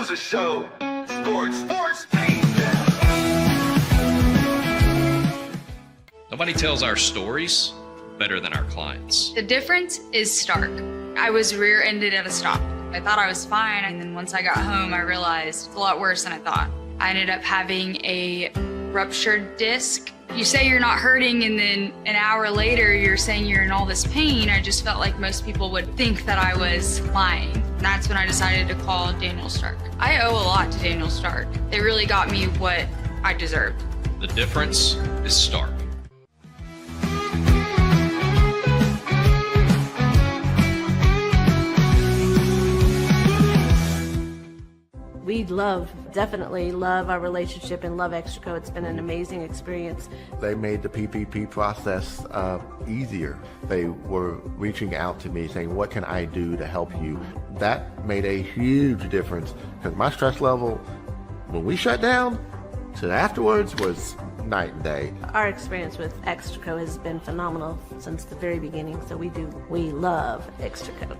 Sousa Show. Sports. Nobody tells our stories better than our clients. The difference is stark. I was rear-ended at a stop. I thought I was fine, and then once I got home, I realized it's a lot worse than I thought. I ended up having a ruptured disc. You say you're not hurting, and then an hour later, you're saying you're in all this pain. I just felt like most people would think that I was lying. And that's when I decided to call Daniel Stark. I owe a lot to Daniel Stark. They really got me what I deserved. The difference is stark. We definitely love our relationship and love Extraco. It's been an amazing experience. They made the PPP process easier. They were reaching out to me saying, what can I do to help you? That made a huge difference because my stress level, when we shut down, to afterwards was night and day. Our experience with Extraco has been phenomenal since the very beginning, so we love Extraco.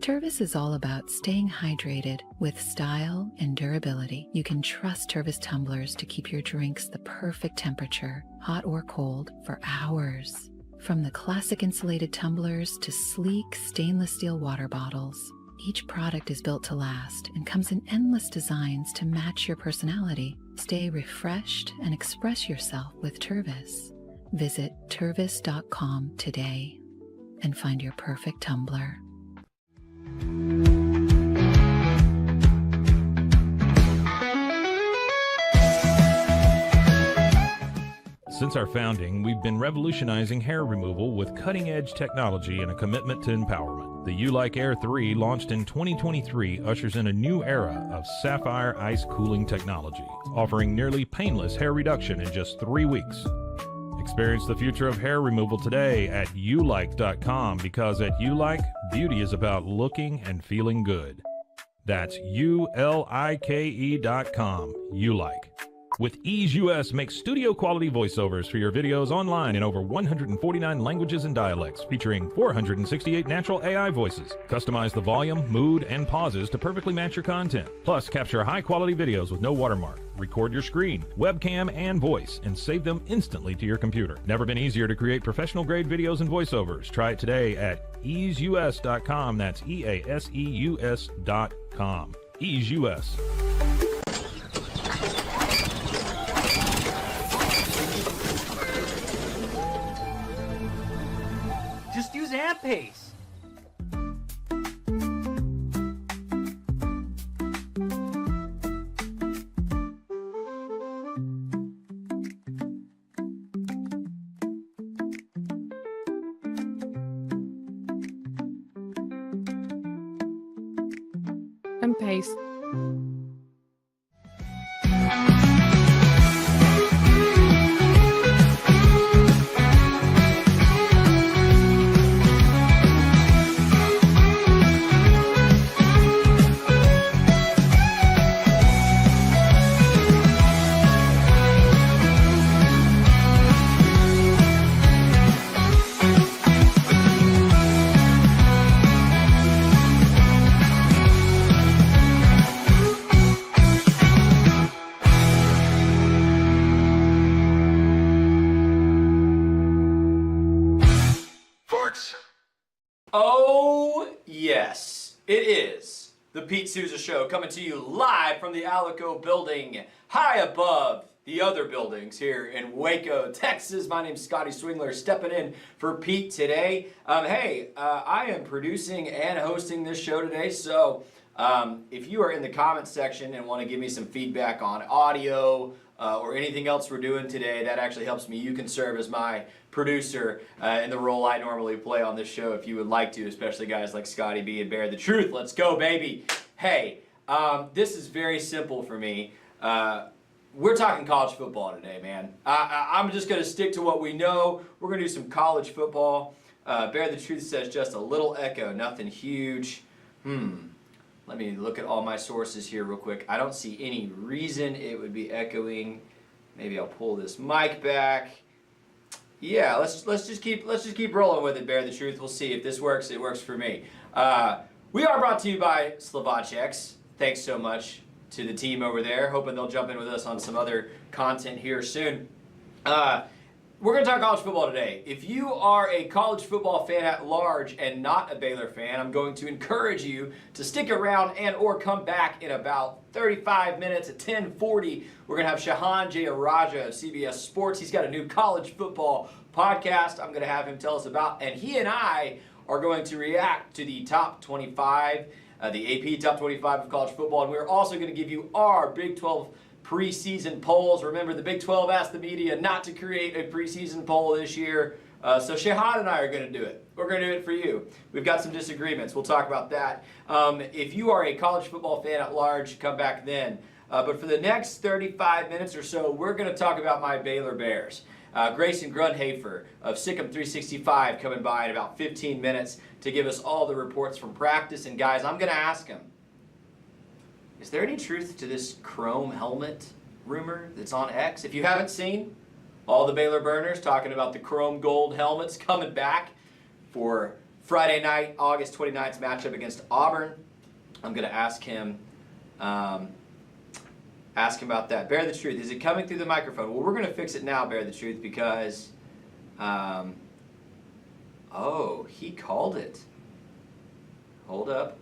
Tervis is all about staying hydrated with style and durability. You can trust Tervis tumblers to keep your drinks the perfect temperature, hot or cold, for hours. From the classic insulated tumblers to sleek stainless steel water bottles, each product is built to last and comes in endless designs to match your personality. Stay refreshed and express yourself with Tervis. Visit tervis.com today and find your perfect tumbler. Since our founding, we've been revolutionizing hair removal with cutting-edge technology and a commitment to empowerment. The U-Like Air 3, launched in 2023, ushers in a new era of sapphire ice cooling technology, offering nearly painless hair reduction in just 3 weeks. Experience the future of hair removal today at ulike.com, because at Ulike, beauty is about looking and feeling good. That's ulike.com. Ulike. With Ease US, make studio quality voiceovers for your videos online in over 149 languages and dialects, featuring 468 natural AI voices. Customize the volume, mood, and pauses to perfectly match your content. Plus, capture high quality videos with no watermark. Record your screen, webcam, and voice, and save them instantly to your computer. Never been easier to create professional grade videos and voiceovers. Try it today at easeus.com. That's EASEUS.com. Ease US. Just use AMP-Pace. AMP-Pace. Oh, yes, it is the Pete Sousa Show, coming to you live from the Alico building, high above the other buildings here in Waco, Texas. My name's Scotty Swingler, stepping in for Pete today. I am producing and hosting this show today, so if you are in the comments section and want to give me some feedback on audio or anything else we're doing today, that actually helps me. You can serve as my producer in the role I normally play on this show if you would like to, especially guys like Scotty B and Bear the Truth. Let's go, baby. Hey, this is very simple for me. We're talking college football today, man. I'm just going to stick to what we know. We're going to do some college football. Bear the Truth says just a little echo, nothing huge. Let me look at all my sources here real quick. I don't see any reason it would be echoing. Maybe I'll pull this mic back. Yeah, let's just keep rolling with it. Bear the truth. We'll see if this works. It works for me. We are brought to you by Slovachex. Thanks so much to the team over there. Hoping they'll jump in with us on some other content here soon. We're going to talk college football today. If you are a college football fan at large and not a Baylor fan, I'm going to encourage you to stick around and or come back in about 35 minutes at 10:40. We're going to have Shehan Jeyarajah of CBS Sports. He's got a new college football podcast I'm going to have him tell us about. And he and I are going to react to the top 25, the AP top 25 of college football. And we're also going to give you our Big 12 preseason polls. Remember, the Big 12 asked the media not to create a preseason poll this year. So Shehan and I are going to do it. We're going to do it for you. We've got some disagreements. We'll talk about that. If you are a college football fan at large, come back then. But for the next 35 minutes or so, we're going to talk about my Baylor Bears. Grayson Grundhoefer of Sikkim 365 coming by in about 15 minutes to give us all the reports from practice. And guys, I'm going to ask him, is there any truth to this chrome helmet rumor that's on X? If you haven't seen, all the Baylor burners talking about the chrome gold helmets coming back for Friday night, August 29th's matchup against Auburn. I'm going to ask him about that. Bear the truth. Is it coming through the microphone? Well, we're going to fix it now, Bear the truth, because, oh, he called it. Hold up.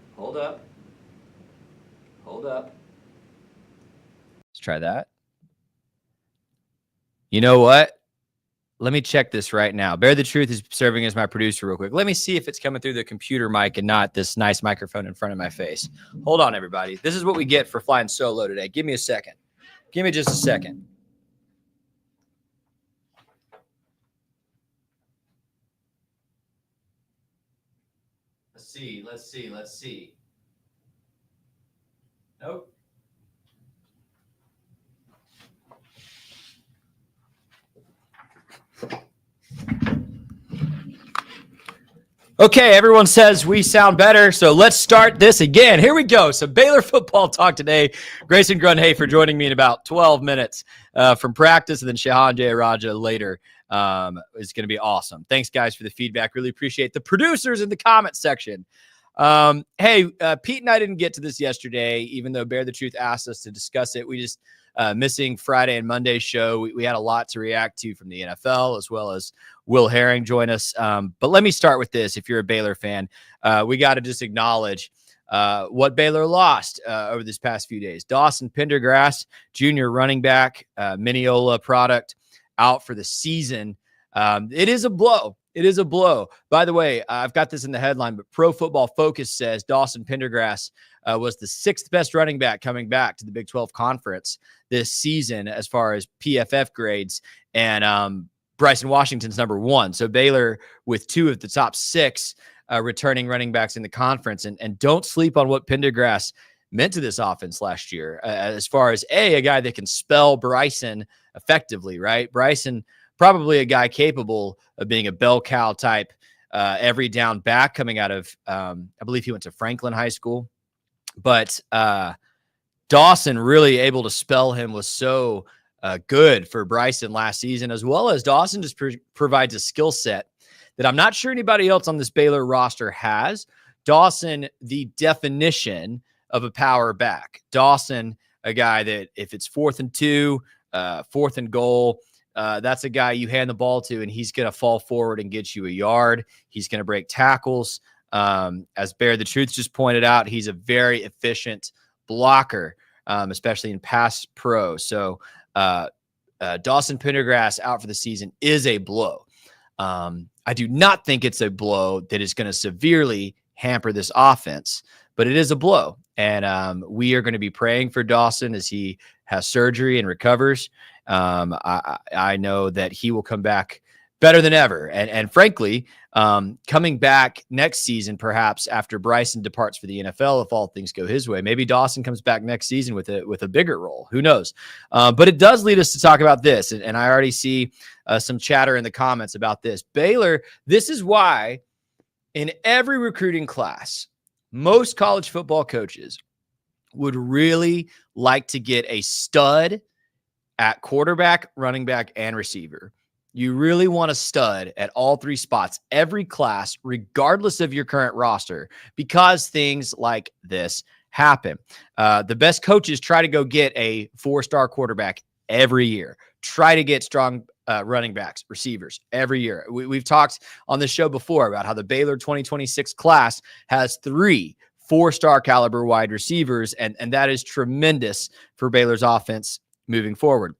Let's try that. You know what? Let me check this right now. Bear the Truth is serving as my producer real quick. Let me see if it's coming through the computer mic and not this nice microphone in front of my face. Hold on, everybody. This is what we get for flying solo today. Give me a second. Give me just a second. Let's see. Nope. Okay, everyone says we sound better, so let's start this again. Here we go. So Baylor football talk today. Grayson Grundhoefer joining me in about 12 minutes from practice, and then Shehan Jeyarajah later. Is going to be awesome. Thanks, guys, for the feedback. Really appreciate the producers in the comment section. Hey, Pete and I didn't get to this yesterday, even though Bear the Truth asked us to discuss it. We just missing Friday and Monday's show. We had a lot to react to from the NFL, as well as Will Herring join us. But let me start with this. If you're a Baylor fan, we got to just acknowledge what Baylor lost over this past few days. Dawson Pendergrass, junior running back, Mineola product, out for the season. It is a blow. It is a blow. By the way, I've got this in the headline, but Pro Football Focus says Dawson Pendergrass was the 6th best running back coming back to the Big 12 Conference this season as far as PFF grades. And Bryson Washington's number 1. So Baylor with 2 of the top 6 returning running backs in the conference. And don't sleep on what Pendergrass meant to this offense last year as far as a guy that can spell Bryson effectively, right? Bryson, probably a guy capable of being a bell cow type every down back coming out of, I believe he went to Franklin High School. But Dawson really able to spell him was so good for Bryson last season, as well as Dawson just provides a skill set that I'm not sure anybody else on this Baylor roster has. Dawson, the definition of a power back. Dawson, a guy that if it's 4th and 2, 4th and goal, that's a guy you hand the ball to, and he's going to fall forward and get you a yard. He's going to break tackles. As Bear the Truth just pointed out, he's a very efficient blocker, especially in pass pro. So Dawson Pendergrass out for the season is a blow. I do not think it's a blow that is going to severely hamper this offense, but it is a blow. And we are going to be praying for Dawson as he has surgery and recovers. I know that he will come back better than ever. And frankly, coming back next season, perhaps after Bryson departs for the NFL, if all things go his way, maybe Dawson comes back next season with a bigger role. Who knows? But it does lead us to talk about this. And I already see some chatter in the comments about this. Baylor, this is why in every recruiting class, most college football coaches would really like to get a stud at quarterback, running back, and receiver. You really want a stud at all three spots, every class, regardless of your current roster, because things like this happen. The best coaches try to go get a 4-star quarterback every year. Try to get strong running backs, receivers every year. We've talked on the show before about how the Baylor 2026 class has 3 4-star caliber wide receivers, and that is tremendous for Baylor's offense moving forward.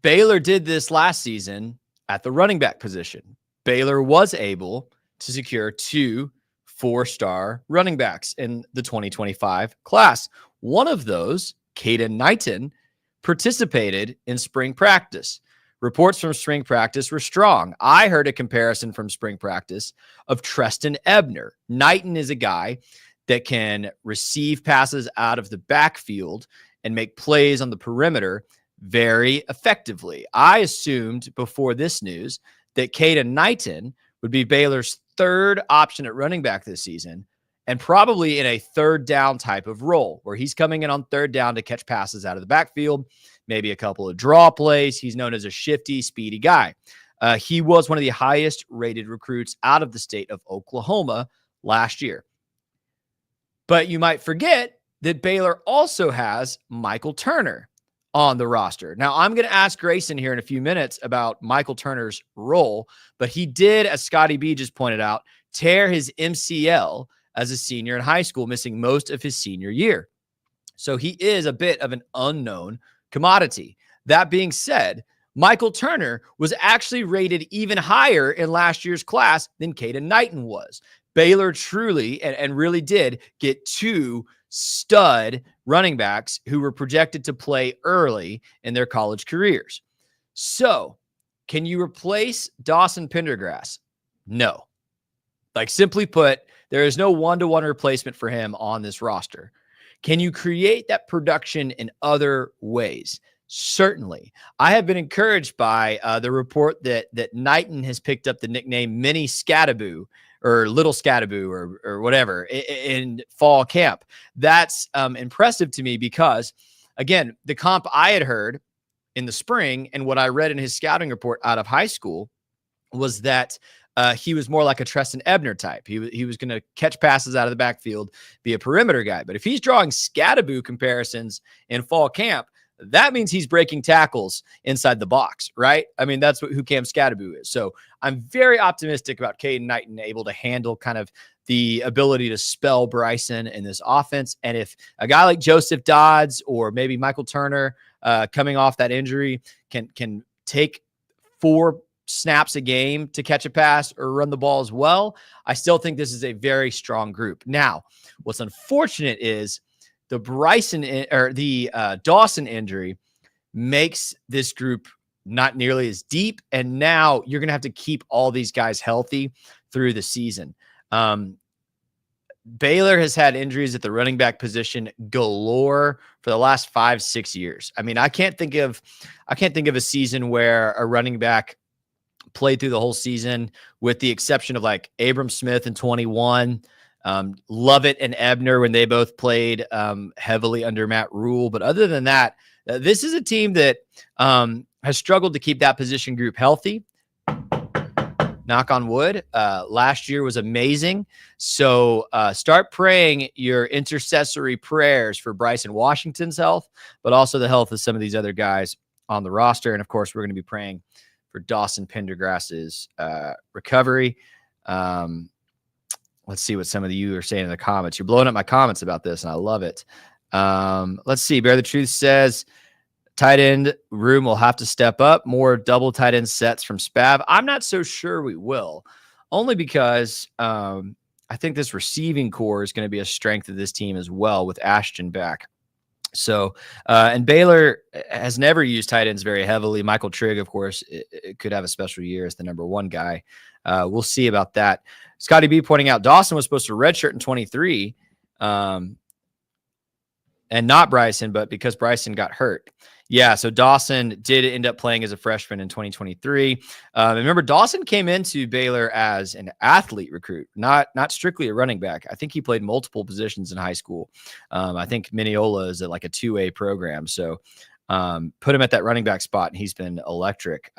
Baylor did this last season at the running back position. Baylor was able to secure 2 4-star running backs in the 2025 class. One of those, Caden Knighton, participated in spring practice. Reports from spring practice were strong. I heard a comparison from spring practice of Treston Ebner. Knighton is a guy that can receive passes out of the backfield and make plays on the perimeter very effectively. I assumed before this news that Caden Knighton would be Baylor's 3rd option at running back this season, and probably in a 3rd down type of role where he's coming in on 3rd down to catch passes out of the backfield, maybe a couple of draw plays. He's known as a shifty, speedy guy. He was one of the highest rated recruits out of the state of Oklahoma last year. But you might forget that Baylor also has Michael Turner on the roster. Now, I'm going to ask Grayson here in a few minutes about Michael Turner's role, but he did, as Scotty B just pointed out, tear his MCL as a senior in high school, missing most of his senior year. So he is a bit of an unknown commodity. That being said, Michael Turner was actually rated even higher in last year's class than Caden Knighton was. Baylor truly and really did get 2 stud running backs who were projected to play early in their college careers. So, can you replace Dawson Pendergrass? No. Like, simply put, there is no one-to-one replacement for him on this roster. Can you create that production in other ways? Certainly. I have been encouraged by the report that Knighton has picked up the nickname Mini Scattaboo or Little Scattaboo or whatever in fall camp. That's impressive to me because, again, the comp I had heard in the spring and what I read in his scouting report out of high school was that he was more like a Treston Ebner type. He was going to catch passes out of the backfield, be a perimeter guy. But if he's drawing Scattaboo comparisons in fall camp, that means he's breaking tackles inside the box, right? I mean, that's who Cam Scattaboo is. So I'm very optimistic about Caden Knighton able to handle kind of the ability to spell Bryson in this offense. And if a guy like Joseph Dodds or maybe Michael Turner coming off that injury can take 4 snaps a game to catch a pass or run the ball as well, I still think this is a very strong group. Now, what's unfortunate is the Dawson injury makes this group not nearly as deep. And now you're going to have to keep all these guys healthy through the season. Baylor has had injuries at the running back position galore for the last 5-6 years. I mean, I can't think of a season where a running back played through the whole season, with the exception of like Abram Smith in 21, Lovett and Ebner when they both played heavily under Matt Rule. But other than that, this is a team that has struggled to keep that position group healthy. Knock on wood. Last year was amazing. So start praying your intercessory prayers for Bryson Washington's health, but also the health of some of these other guys on the roster. And of course, we're going to be praying for Dawson Pendergrass's recovery. Let's see what some of you are saying in the comments. You're blowing up my comments about this, and I love it. Let's see. Bear the Truth says, tight end room will have to step up. More double tight end sets from Spav. I'm not so sure we will, only because I think this receiving core is going to be a strength of this team as well with Ashton back. So, and Baylor has never used tight ends very heavily. Michael Trigg, of course, it could have a special year as the number 1 guy. We'll see about that. Scotty B pointing out Dawson was supposed to redshirt in 23 and not Bryson, but because Bryson got hurt. Yeah, so Dawson did end up playing as a freshman in 2023. Remember, Dawson came into Baylor as an athlete recruit, not strictly a running back. I think he played multiple positions in high school. I think Mineola is at like a 2A program. So put him at that running back spot, and he's been electric.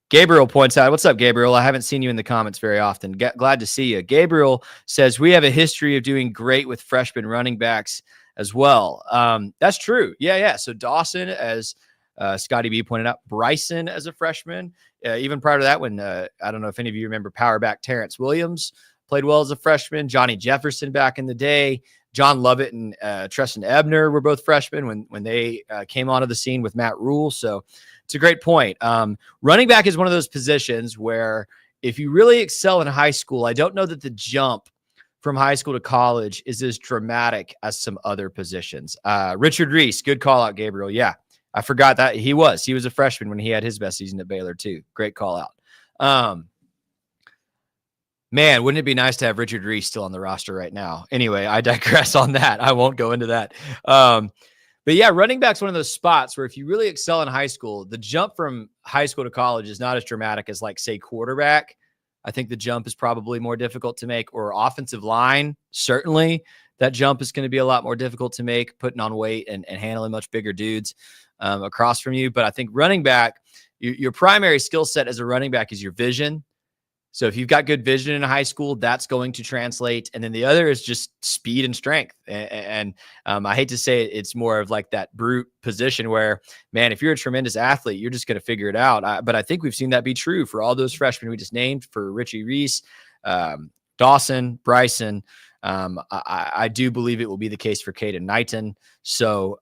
Gabriel points out, what's up, Gabriel? I haven't seen you in the comments very often. Glad to see you. Gabriel says, we have a history of doing great with freshman running backs as well. That's true. Yeah. So Dawson, as Scotty B pointed out, Bryson as a freshman, even prior to that, when I don't know if any of you remember power back Terrence Williams played well as a freshman, Johnny Jefferson back in the day, John Lovett and Treston Ebner were both freshmen when they came onto the scene with Matt Rule. So it's a great point. Running back is one of those positions where if you really excel in high school, I don't know that the jump from high school to college is as dramatic as some other positions. Richard Reese, good call out, Gabriel. Yeah, I forgot that he was a freshman when he had his best season at Baylor too. Great call out. Man, wouldn't it be nice to have Richard Reese still on the roster right now? Anyway, I digress on that. I won't go into that. But yeah, running back's one of those spots where if you really excel in high school, the jump from high school to college is not as dramatic as, like, say, quarterback. I think the jump is probably more difficult to make, or offensive line. Certainly that jump is going to be a lot more difficult to make, putting on weight and handling much bigger dudes across from you. But I think running back, your primary skill set as a running back is your vision. So if you've got good vision in high school, that's going to translate. And then the other is just speed and strength. And I hate to say it, it's more of like that brute position where, man, if you're a tremendous athlete, you're just going to figure it out. But I think we've seen that be true for all those freshmen we just named, for Richie Reese, Dawson, Bryson. I do believe it will be the case for Caden Knighton. So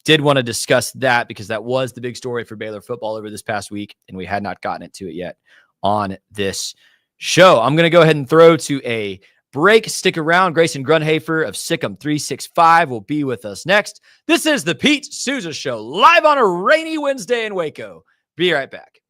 did want to discuss that because that was the big story for Baylor football over this past week, and we had not gotten into it yet on this show. I'm going to go ahead and throw to a break. Stick around. Grayson Grundhoefer of Sikkim 365 will be with us next. This is the Pete Sousa Show, live on a rainy Wednesday in Waco. Be right back.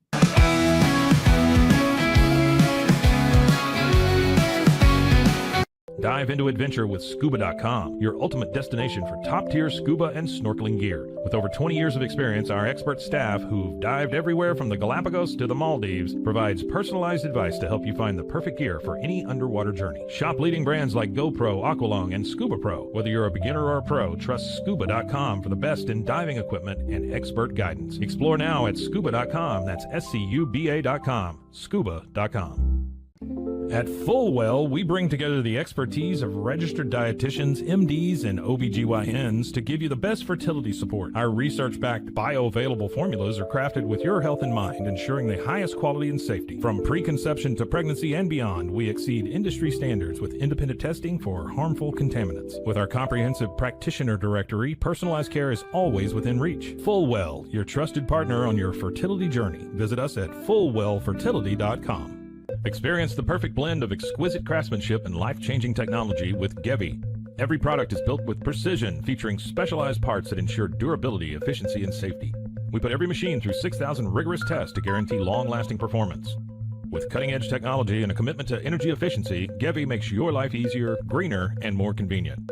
Dive into adventure with scuba.com, your ultimate destination for top-tier scuba and snorkeling gear. With over 20 years of experience, our expert staff, who've dived everywhere from the Galapagos to the Maldives, provides personalized advice to help you find the perfect gear for any underwater journey. Shop leading brands like GoPro, Aqualung, and Scuba Pro. Whether you're a beginner or a pro, trust scuba.com for the best in diving equipment and expert guidance. Explore now at scuba.com. That's SCUBA.com. Scuba.com. At Fullwell, we bring together the expertise of registered dietitians, MDs, and OBGYNs to give you the best fertility support. Our research-backed bioavailable formulas are crafted with your health in mind, ensuring the highest quality and safety. From preconception to pregnancy and beyond, we exceed industry standards with independent testing for harmful contaminants. With our comprehensive practitioner directory, personalized care is always within reach. Fullwell, your trusted partner on your fertility journey. Visit us at fullwellfertility.com. Experience the perfect blend of exquisite craftsmanship and life-changing technology with Gevi. Every product is built with precision, featuring specialized parts that ensure durability, efficiency, and safety. We put every machine through 6,000 rigorous tests to guarantee long-lasting performance. With cutting-edge technology and a commitment to energy efficiency, Gevi makes your life easier, greener, and more convenient.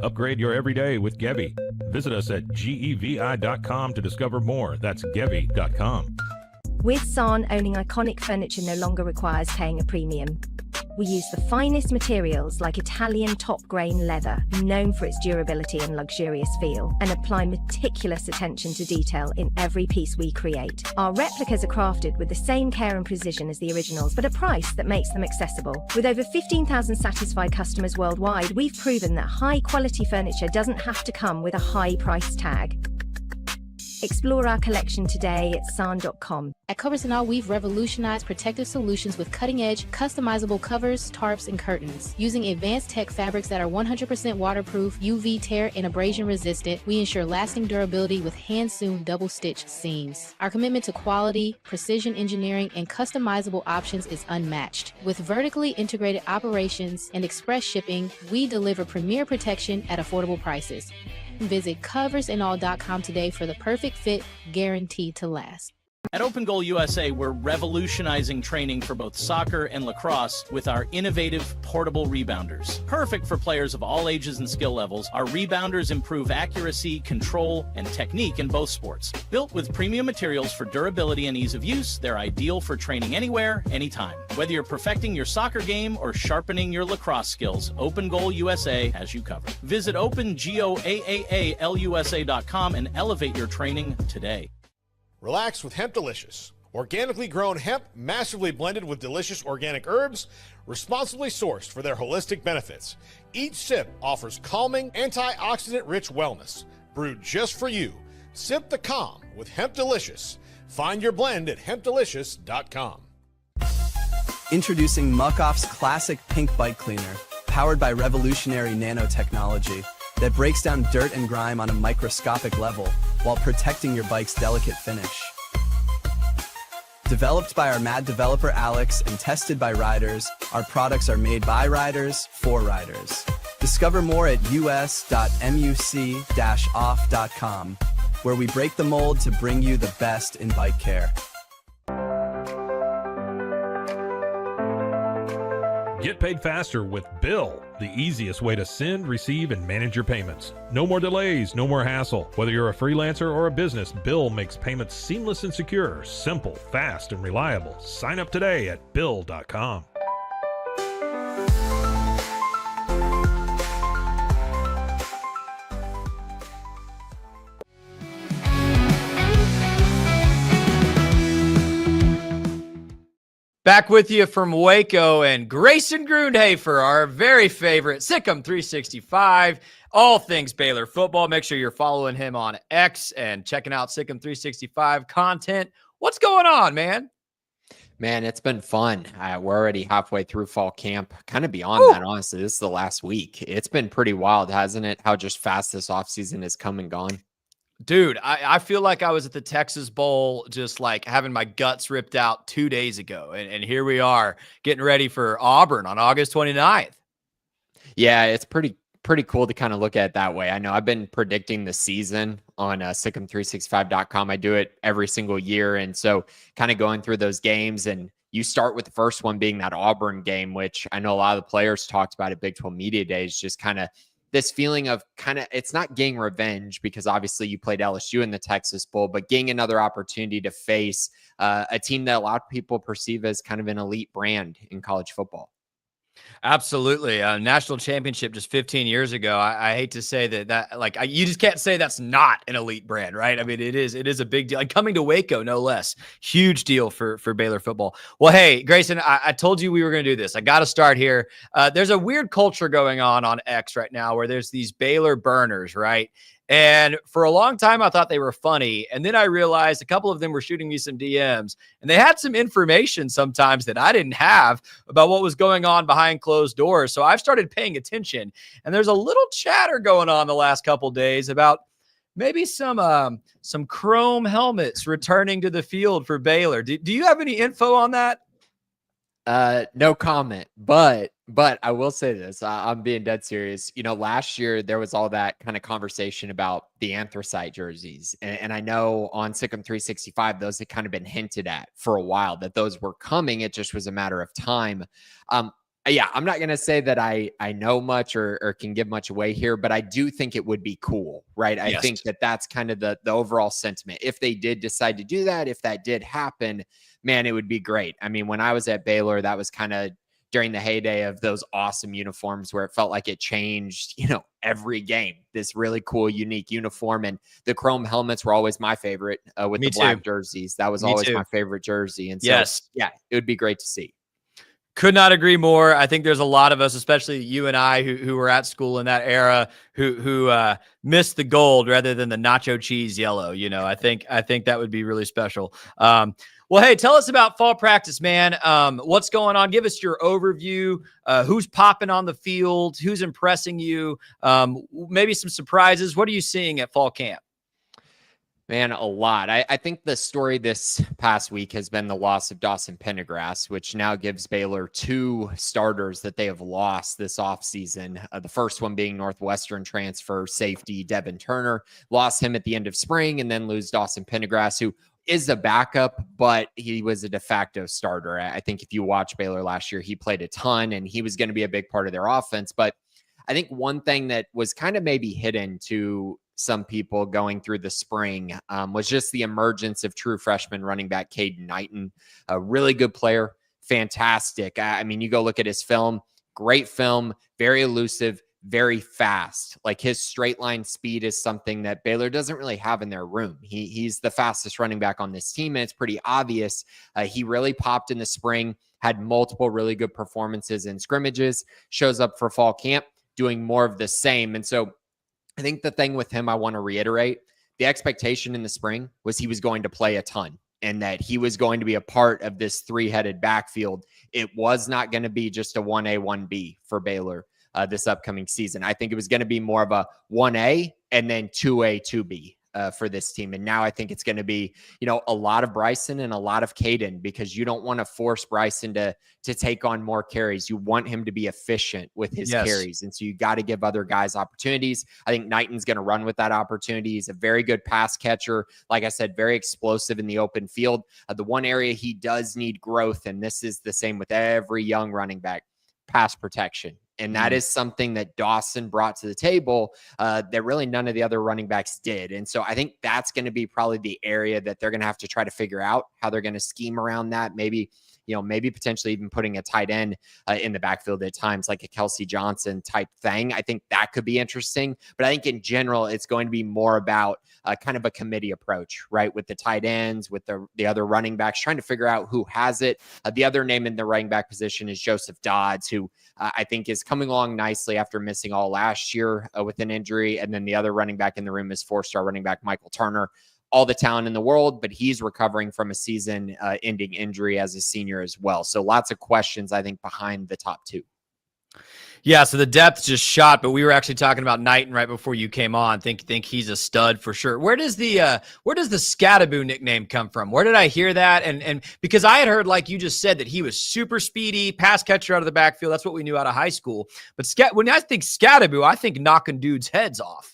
Upgrade your everyday with Gevi. Visit us at gevi.com to discover more. That's gevi.com. With San, owning iconic furniture no longer requires paying a premium. We use the finest materials like Italian top-grain leather, known for its durability and luxurious feel, and apply meticulous attention to detail in every piece we create. Our replicas are crafted with the same care and precision as the originals, but a price that makes them accessible. With over 15,000 satisfied customers worldwide, we've proven that high-quality furniture doesn't have to come with a high price tag. Explore our collection today at san.com. At Covers & All, we've revolutionized protective solutions with cutting-edge, customizable covers, tarps, and curtains. Using advanced tech fabrics that are 100% waterproof, UV tear, and abrasion resistant, we ensure lasting durability with hand-sewn double-stitch seams. Our commitment to quality, precision engineering, and customizable options is unmatched. With vertically integrated operations and express shipping, we deliver premier protection at affordable prices. Visit coversandall.com today for the perfect fit, guaranteed to last. At Open Goal USA, we're revolutionizing training for both soccer and lacrosse with our innovative portable rebounders. Perfect for players of all ages and skill levels, our rebounders improve accuracy, control, and technique in both sports. Built with premium materials for durability and ease of use, they're ideal for training anywhere, anytime. Whether you're perfecting your soccer game or sharpening your lacrosse skills, Open Goal USA has you covered. Visit OpenGoAAALusa.com and elevate your training today. Relax with Hemp Delicious. Organically grown hemp, massively blended with delicious organic herbs, responsibly sourced for their holistic benefits. Each sip offers calming, antioxidant-rich wellness. Brewed just for you. Sip the calm with Hemp Delicious. Find your blend at hempdelicious.com. Introducing Muck-Off's classic pink bike cleaner, powered by revolutionary nanotechnology that breaks down dirt and grime on a microscopic level while protecting your bike's delicate finish. Developed by our mad developer Alex and tested by riders, our products are made by riders for riders. Discover more at us.muc-off.com, where we break the mold to bring you the best in bike care. Get paid faster with Bill, the easiest way to send, receive, and manage your payments. No more delays, no more hassle. Whether you're a freelancer or a business, Bill makes payments seamless and secure, simple, fast, and reliable. Sign up today at Bill.com. Back with you from Waco, and Grayson Grundhoefer, our very favorite Sikkim 365, all things Baylor football. Make sure you're following him on X and checking out Sikkim 365 content. What's going on, man? Man, it's been fun. We're already halfway through fall camp, kind of beyond that, honestly. This is the last week. It's been pretty wild, hasn't it? How just fast this offseason has come and gone. Dude, I feel like I was at the Texas Bowl just like having my guts ripped out 2 days ago. And here we are getting ready for Auburn on August 29th. Yeah, it's pretty cool to kind of look at it that way. I know I've been predicting the season on Sikkim365.com. I do it every single year. And so kind of going through those games, and you start with the first one being that Auburn game, which I know a lot of the players talked about at Big 12 Media Days, just kind of this feeling of it's not getting revenge, because obviously you played LSU in the Texas Bowl, but getting another opportunity to face a team that a lot of people perceive as kind of an elite brand in college football. Absolutely. National championship just 15 years ago. I hate to say that you just can't say that's not an elite brand, right? I mean, it is a big deal. Like coming to Waco, no less. Huge deal for Baylor football. Well, hey, Grayson, I told you we were going to do this. I got to start here. There's a weird culture going on X right now where there's these Baylor burners, right? And for a long time, I thought they were funny. And then I realized a couple of them were shooting me some DMs, and they had some information sometimes that I didn't have about what was going on behind closed doors. So I've started paying attention, and there's a little chatter going on the last couple of days about maybe some chrome helmets returning to the field for Baylor. Do you have any info on that? No comment, but I will say this, I'm being dead serious. You know, last year there was all that kind of conversation about the anthracite jerseys. And I know on Sikkim 365, those had kind of been hinted at for a while that those were coming. It just was a matter of time. Yeah, I'm not going to say that I know much or can give much away here, but I do think it would be cool, right? I think that's kind of the overall sentiment. If they did decide to do that, if that did happen, man, it would be great. I mean, when I was at Baylor, that was kind of during the heyday of those awesome uniforms where it felt like it changed, every game, this really cool, unique uniform. And the chrome helmets were always my favorite with the black jerseys. That was always my favorite jersey. And so, yeah, it would be great to see. Could not agree more. I think there's a lot of us, especially you and I, who were at school in that era, who missed the gold rather than the nacho cheese yellow. I think that would be really special. Well, hey, tell us about fall practice, man. What's going on? Give us your overview. Who's popping on the field? Who's impressing you? Maybe some surprises. What are you seeing at fall camp? Man, a lot. I think the story this past week has been the loss of Dawson Pendergrass, which now gives Baylor 2 starters that they have lost this offseason. The first one being Northwestern transfer safety Devin Turner. Lost him at the end of spring, and then lose Dawson Pendergrass, who is a backup, but he was a de facto starter. I think if you watch Baylor last year, he played a ton and he was going to be a big part of their offense. But I think one thing that was kind of maybe hidden to some people going through the spring was just the emergence of true freshman running back Caden Knighton, a really good player, fantastic. I mean, you go look at his film, great film, very elusive, very fast. Like his straight line speed is something that Baylor doesn't really have in their room. He's the fastest running back on this team, and it's pretty obvious. He really popped in the spring, had multiple really good performances in scrimmages, shows up for fall camp, doing more of the same. And so I think the thing with him, I want to reiterate, the expectation in the spring was he was going to play a ton and that he was going to be a part of this three-headed backfield. It was not going to be just a 1A, 1B for Baylor this upcoming season. I think it was going to be more of a 1A and then 2A, 2B. For this team. And now I think it's going to be, a lot of Bryson and a lot of Caden, because you don't want to force Bryson to take on more carries. You want him to be efficient with his carries. And so you got to give other guys opportunities. I think Knighton's going to run with that opportunity. He's a very good pass catcher. Like I said, very explosive in the open field. The one area he does need growth, and this is the same with every young running back, pass protection. And that is something that Dawson brought to the table that really none of the other running backs did. And so I think that's going to be probably the area that they're going to have to try to figure out how they're going to scheme around that. Maybe potentially even putting a tight end in the backfield at times, like a Kelsey Johnson type thing. I think that could be interesting. But I think in general, it's going to be more about kind of a committee approach, right? With the tight ends, with the other running backs, trying to figure out who has it. The other name in the running back position is Joseph Dodds, who I think is coming along nicely after missing all last year with an injury. And then the other running back in the room is four-star running back Michael Turner. All the talent in the world, but he's recovering from a season-ending injury as a senior as well. So lots of questions, I think, behind the top two. Yeah, so the depth just shot, but we were actually talking about Knighton right before you came on. Think he's a stud for sure. Where does the Scattaboo nickname come from? Where did I hear that? And because I had heard, like you just said, that he was super speedy, pass catcher out of the backfield. That's what we knew out of high school. But when I think Scattaboo, I think knocking dudes' heads off.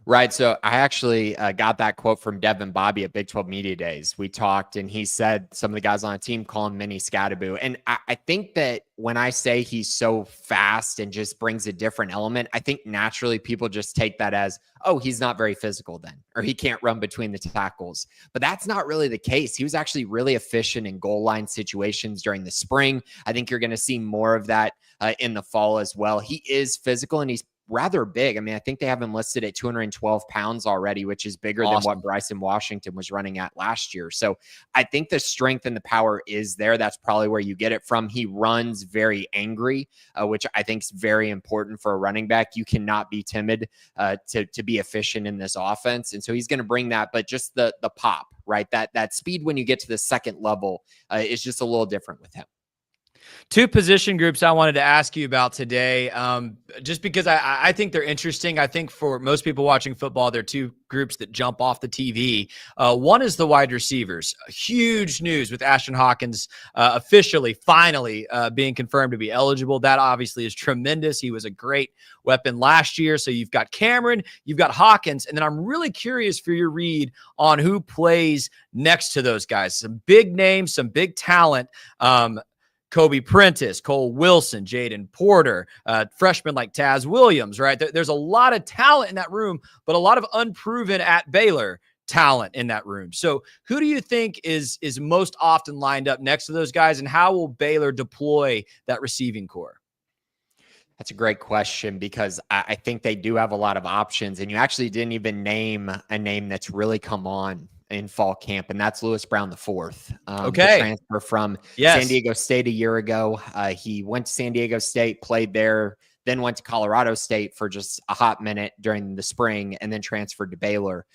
Right. So I actually got that quote from Devin Bobby at Big 12 Media Days. We talked and he said some of the guys on the team call him Mini Scattaboo. And I think that when I say he's so fast and just brings a different element, I think naturally people just take that as, oh, he's not very physical then, or he can't run between the tackles. But that's not really the case. He was actually really efficient in goal line situations during the spring. I think you're going to see more of that in the fall as well. He is physical and he's rather big. I mean, I think they have him listed at 212 pounds already, which is bigger than what Bryson Washington was running at last year. So I think the strength and the power is there. That's probably where you get it from. He runs very angry, which I think is very important for a running back. You cannot be timid to be efficient in this offense. And so he's going to bring that, but just the pop, right? That speed when you get to the second level is just a little different with him. Two position groups I wanted to ask you about today, just because I think they're interesting. I think for most people watching football, there are two groups that jump off the TV. One is the wide receivers. Huge news with Ashton Hawkins finally being confirmed to be eligible. That obviously is tremendous. He was a great weapon last year. So you've got Cameron, you've got Hawkins, and then I'm really curious for your read on who plays next to those guys. Some big names, some big talent. Kobe Prentice, Cole Wilson, Jaden Porter, freshmen like Taz Williams, right? There's a lot of talent in that room, but a lot of unproven at Baylor talent in that room. So who do you think is most often lined up next to those guys, and how will Baylor deploy that receiving core? That's a great question, because I think they do have a lot of options, and you actually didn't even name a name that's really come on in fall camp, and that's Lewis Brown IV. The transfer from San Diego State a year ago. He went to San Diego State, played there, then went to Colorado State for just a hot minute during the spring, and then transferred to Baylor.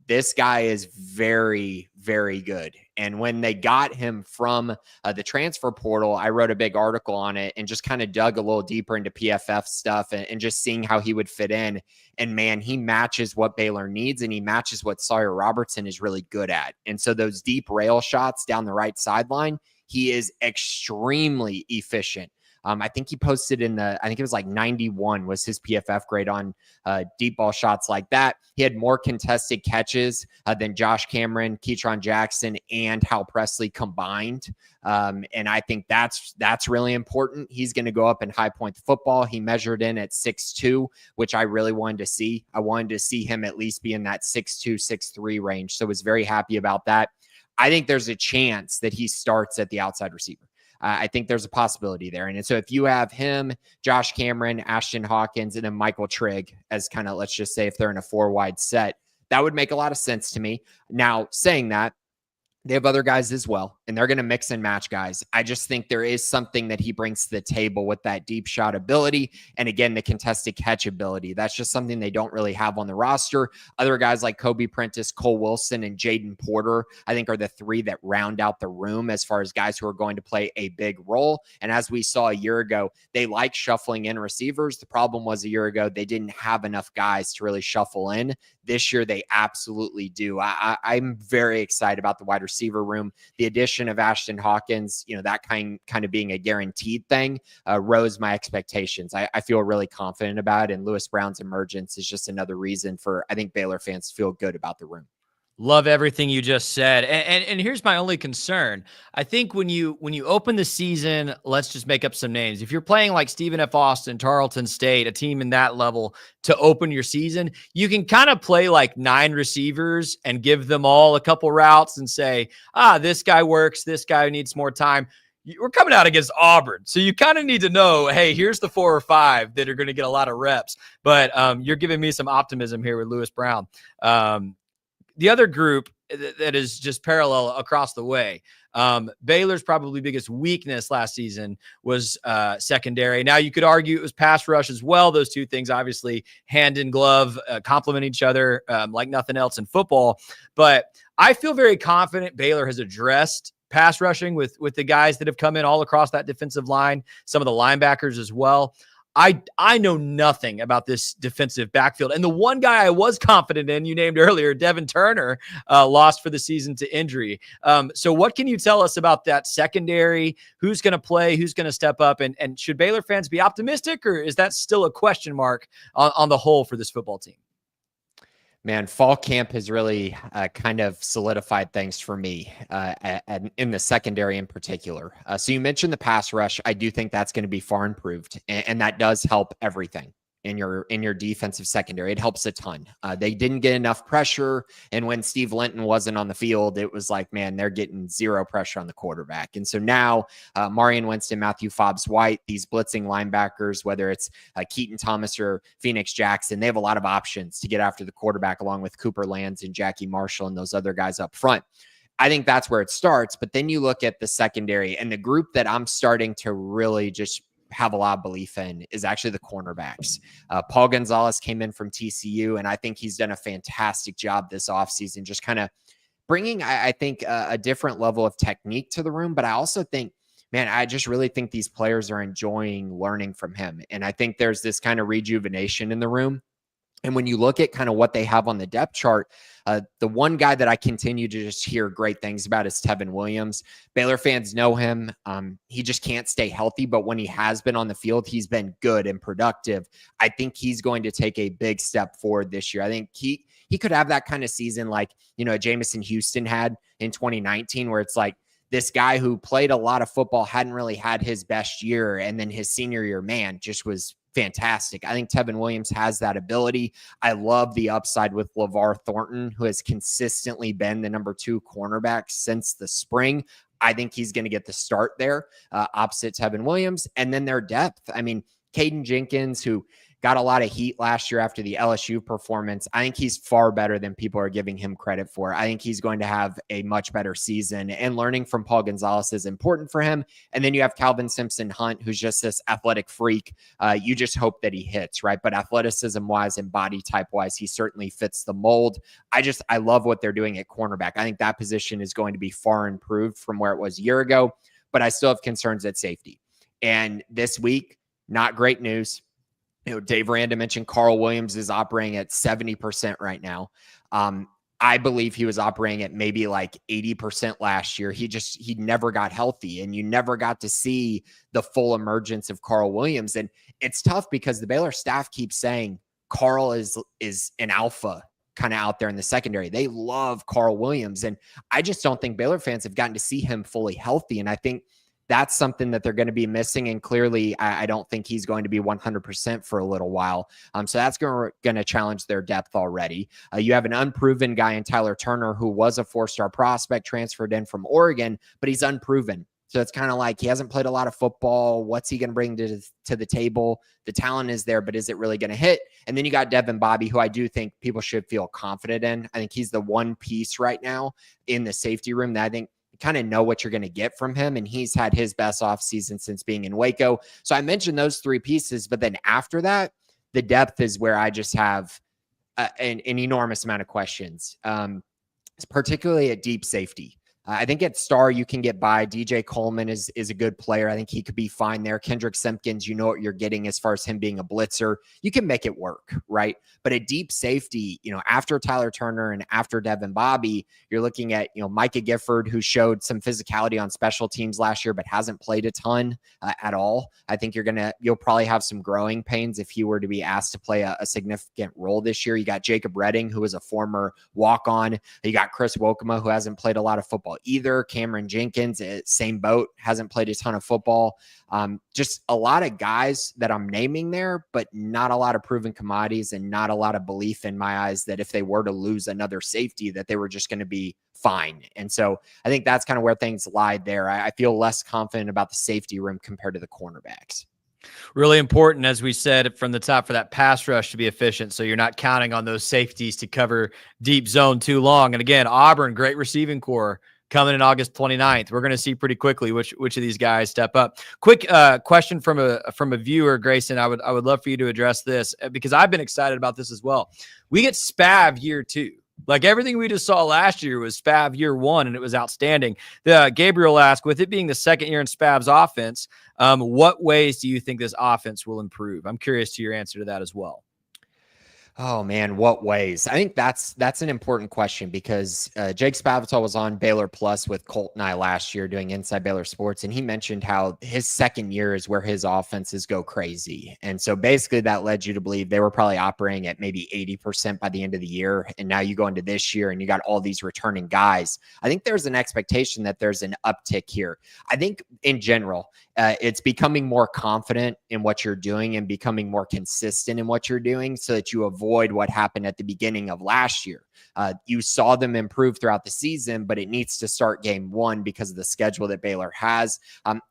This guy is very, very good. And when they got him from the transfer portal, I wrote a big article on it and just kind of dug a little deeper into PFF stuff and just seeing how he would fit in. And man, he matches what Baylor needs, and he matches what Sawyer Robertson is really good at. And so those deep rail shots down the right sideline, he is extremely efficient I think he posted I think it was like 91 was his PFF grade on deep ball shots like that. He had more contested catches than Josh Cameron, Keatron Jackson, and Hal Presley combined. And I think that's really important. He's going to go up in high point football. He measured in at 6'2", which I really wanted to see. I wanted to see him at least be in that 6'2", 6'3" range. So was very happy about that. I think there's a chance that he starts at the outside receiver. I think there's a possibility there. And so if you have him, Josh Cameron, Ashton Hawkins, and then Michael Trigg as kind of, let's just say if they're in a 4-wide set, that would make a lot of sense to me. Now, saying that, they have other guys as well, and they're going to mix and match guys. I just think there is something that he brings to the table with that deep shot ability. And again, the contested catch ability. That's just something they don't really have on the roster. Other guys like Kobe Prentice, Cole Wilson, and Jaden Porter, I think are the three that round out the room as far as guys who are going to play a big role. And as we saw a year ago, they like shuffling in receivers. The problem was a year ago, they didn't have enough guys to really shuffle in. This year, they absolutely do. I'm very excited about the wide receiver room. The addition of Ashton Hawkins, that kind of being a guaranteed thing, rose my expectations. I feel really confident about it, and Lewis Brown's emergence is just another reason for, I think, Baylor fans to feel good about the room. Love everything you just said. And here's my only concern. I think when you open the season, let's just make up some names. If you're playing like Stephen F. Austin, Tarleton State, a team in that level to open your season, you can kind of play like 9 receivers and give them all a couple routes and say, this guy works, this guy needs more time. We're coming out against Auburn. So you kind of need to know, hey, here's the 4 or 5 that are going to get a lot of reps. But you're giving me some optimism here with Lewis Brown. The other group that is just parallel across the way, Baylor's probably biggest weakness last season was secondary. Now, you could argue it was pass rush as well. Those two things obviously hand in glove, complement each other like nothing else in football. But I feel very confident Baylor has addressed pass rushing with the guys that have come in all across that defensive line, some of the linebackers as well. I know nothing about this defensive backfield. And the one guy I was confident in, you named earlier, Devin Turner, lost for the season to injury. So what can you tell us about that secondary? Who's going to play? Who's going to step up? And should Baylor fans be optimistic, or is that still a question mark on the whole for this football team? Man, fall camp has really kind of solidified things for me in the secondary in particular. So you mentioned the pass rush. I do think that's going to be far improved, and that does help everything in your defensive secondary. It helps a ton. They didn't get enough pressure, and when Steve Linton wasn't on the field, it was like, man, they're getting zero pressure on the quarterback. And so now Marion Winston, Matthew Fobbs-White, these blitzing linebackers, whether it's Keaton Thomas or Phoenix Jackson, they have a lot of options to get after the quarterback, along with Cooper Lands and Jackie Marshall and those other guys up front. I think that's where it starts. But then you look at the secondary, and the group that I'm starting to really just have a lot of belief in is actually the cornerbacks. Paul Gonzalez came in from TCU, and I think he's done a fantastic job this offseason, just kind of bringing, I think, a different level of technique to the room. But I also think, man, I just really think these players are enjoying learning from him. And I think there's this kind of rejuvenation in the room. And when you look at kind of what they have on the depth chart, the one guy that I continue to just hear great things about is Tevin Williams. Baylor fans know him. He just can't stay healthy, but when he has been on the field, he's been good and productive. I think he's going to take a big step forward this year. I think he could have that kind of season like, Jamison Houston had in 2019, where it's like this guy who played a lot of football hadn't really had his best year, and then his senior year, man, just was fantastic. I think Tevin Williams has that ability. I love the upside with LeVar Thornton, who has consistently been the number 2 cornerback since the spring. I think he's going to get the start there opposite Tevin Williams. And then their depth. I mean, Caden Jenkins, who got a lot of heat last year after the LSU performance. I think he's far better than people are giving him credit for. I think he's going to have a much better season, and learning from Paul Gonzalez is important for him. And then you have Calvin Simpson-Hunt, who's just this athletic freak. You just hope that he hits, right? But athleticism-wise and body type-wise, he certainly fits the mold. I love what they're doing at cornerback. I think that position is going to be far improved from where it was a year ago, but I still have concerns at safety. And this week, not great news. Dave Randa mentioned Carl Williams is operating at 70% right now. I believe he was operating at maybe like 80% last year. He never got healthy, and you never got to see the full emergence of Carl Williams. And it's tough because the Baylor staff keeps saying Carl is an alpha kind of out there in the secondary. They love Carl Williams. And I just don't think Baylor fans have gotten to see him fully healthy. And I think that's something that they're going to be missing. And clearly, I don't think he's going to be 100% for a little while. So that's going to challenge their depth already. You have an unproven guy in Tyler Turner, who was a 4-star prospect, transferred in from Oregon, but he's unproven. So it's kind of like he hasn't played a lot of football. What's he going to bring to the table? The talent is there, but is it really going to hit? And then you got Devin Bobby, who I do think people should feel confident in. I think he's the one piece right now in the safety room that I think kind of know what you're going to get from him. And he's had his best offseason since being in Waco. So I mentioned those 3 pieces, but then after that, the depth is where I just have an enormous amount of questions, particularly at deep safety. I think at star, you can get by. DJ Coleman is a good player. I think he could be fine there. Kendrick Simpkins, you know what you're getting as far as him being a blitzer. You can make it work, right? But at deep safety, after Tyler Turner and after Devin Bobby, you're looking at, Micah Gifford, who showed some physicality on special teams last year, but hasn't played a ton at all. I think you'll probably have some growing pains if he were to be asked to play a significant role this year. You got Jacob Redding, who was a former walk-on. You got Chris Wokema, who hasn't played a lot of football either. Cameron Jenkins, same boat, hasn't played a ton of football. Just a lot of guys that I'm naming there, but not a lot of proven commodities and not a lot of belief in my eyes that if they were to lose another safety, that they were just going to be fine. And so I think that's kind of where things lie there. I feel less confident about the safety room compared to the cornerbacks. Really important, as we said from the top, for that pass rush to be efficient. So you're not counting on those safeties to cover deep zone too long. And again, Auburn, great receiving core coming in August 29th. We're going to see pretty quickly which of these guys step up. Quick question from a viewer, Grayson. I would love for you to address this because I've been excited about this as well. We get Spav year 2. Like everything we just saw last year was Spav year 1, and it was outstanding. Gabriel asked, with it being the second year in Spav's offense, what ways do you think this offense will improve? I'm curious to your answer to that as well. Oh man, what ways? I think that's an important question because Jake Spavital was on Baylor Plus with Colt and I last year doing Inside Baylor Sports, and he mentioned how his second year is where his offenses go crazy. And so basically that led you to believe they were probably operating at maybe 80% by the end of the year. And now you go into this year and you got all these returning guys. I think there's an expectation that there's an uptick here. I think in general, it's becoming more confident in what you're doing and becoming more consistent in what you're doing so that you avoid what happened at the beginning of last year. You saw them improve throughout the season, but it needs to start game 1 because of the schedule that Baylor has.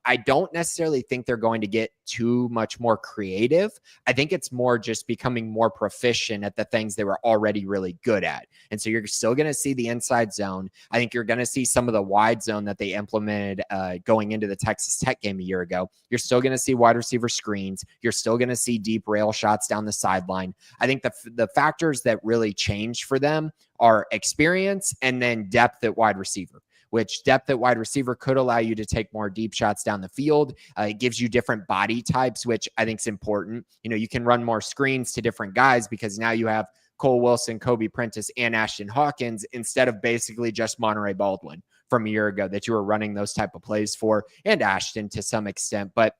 I don't necessarily think they're going to get too much more creative. I think it's more just becoming more proficient at the things they were already really good at. And so you're still going to see the inside zone. I think you're going to see some of the wide zone that they implemented going into the Texas Tech game a year ago. You're still going to see wide receiver screens. You're still going to see deep rail shots down the sideline. I think the factors that really change for them are experience and then depth at wide receiver, which depth at wide receiver could allow you to take more deep shots down the field. It gives you different body types, which I think is important. You can run more screens to different guys because now you have Cole Wilson, Kobe Prentice, and Ashton Hawkins instead of basically just Monterey Baldwin from a year ago that you were running those type of plays for, and Ashton to some extent. But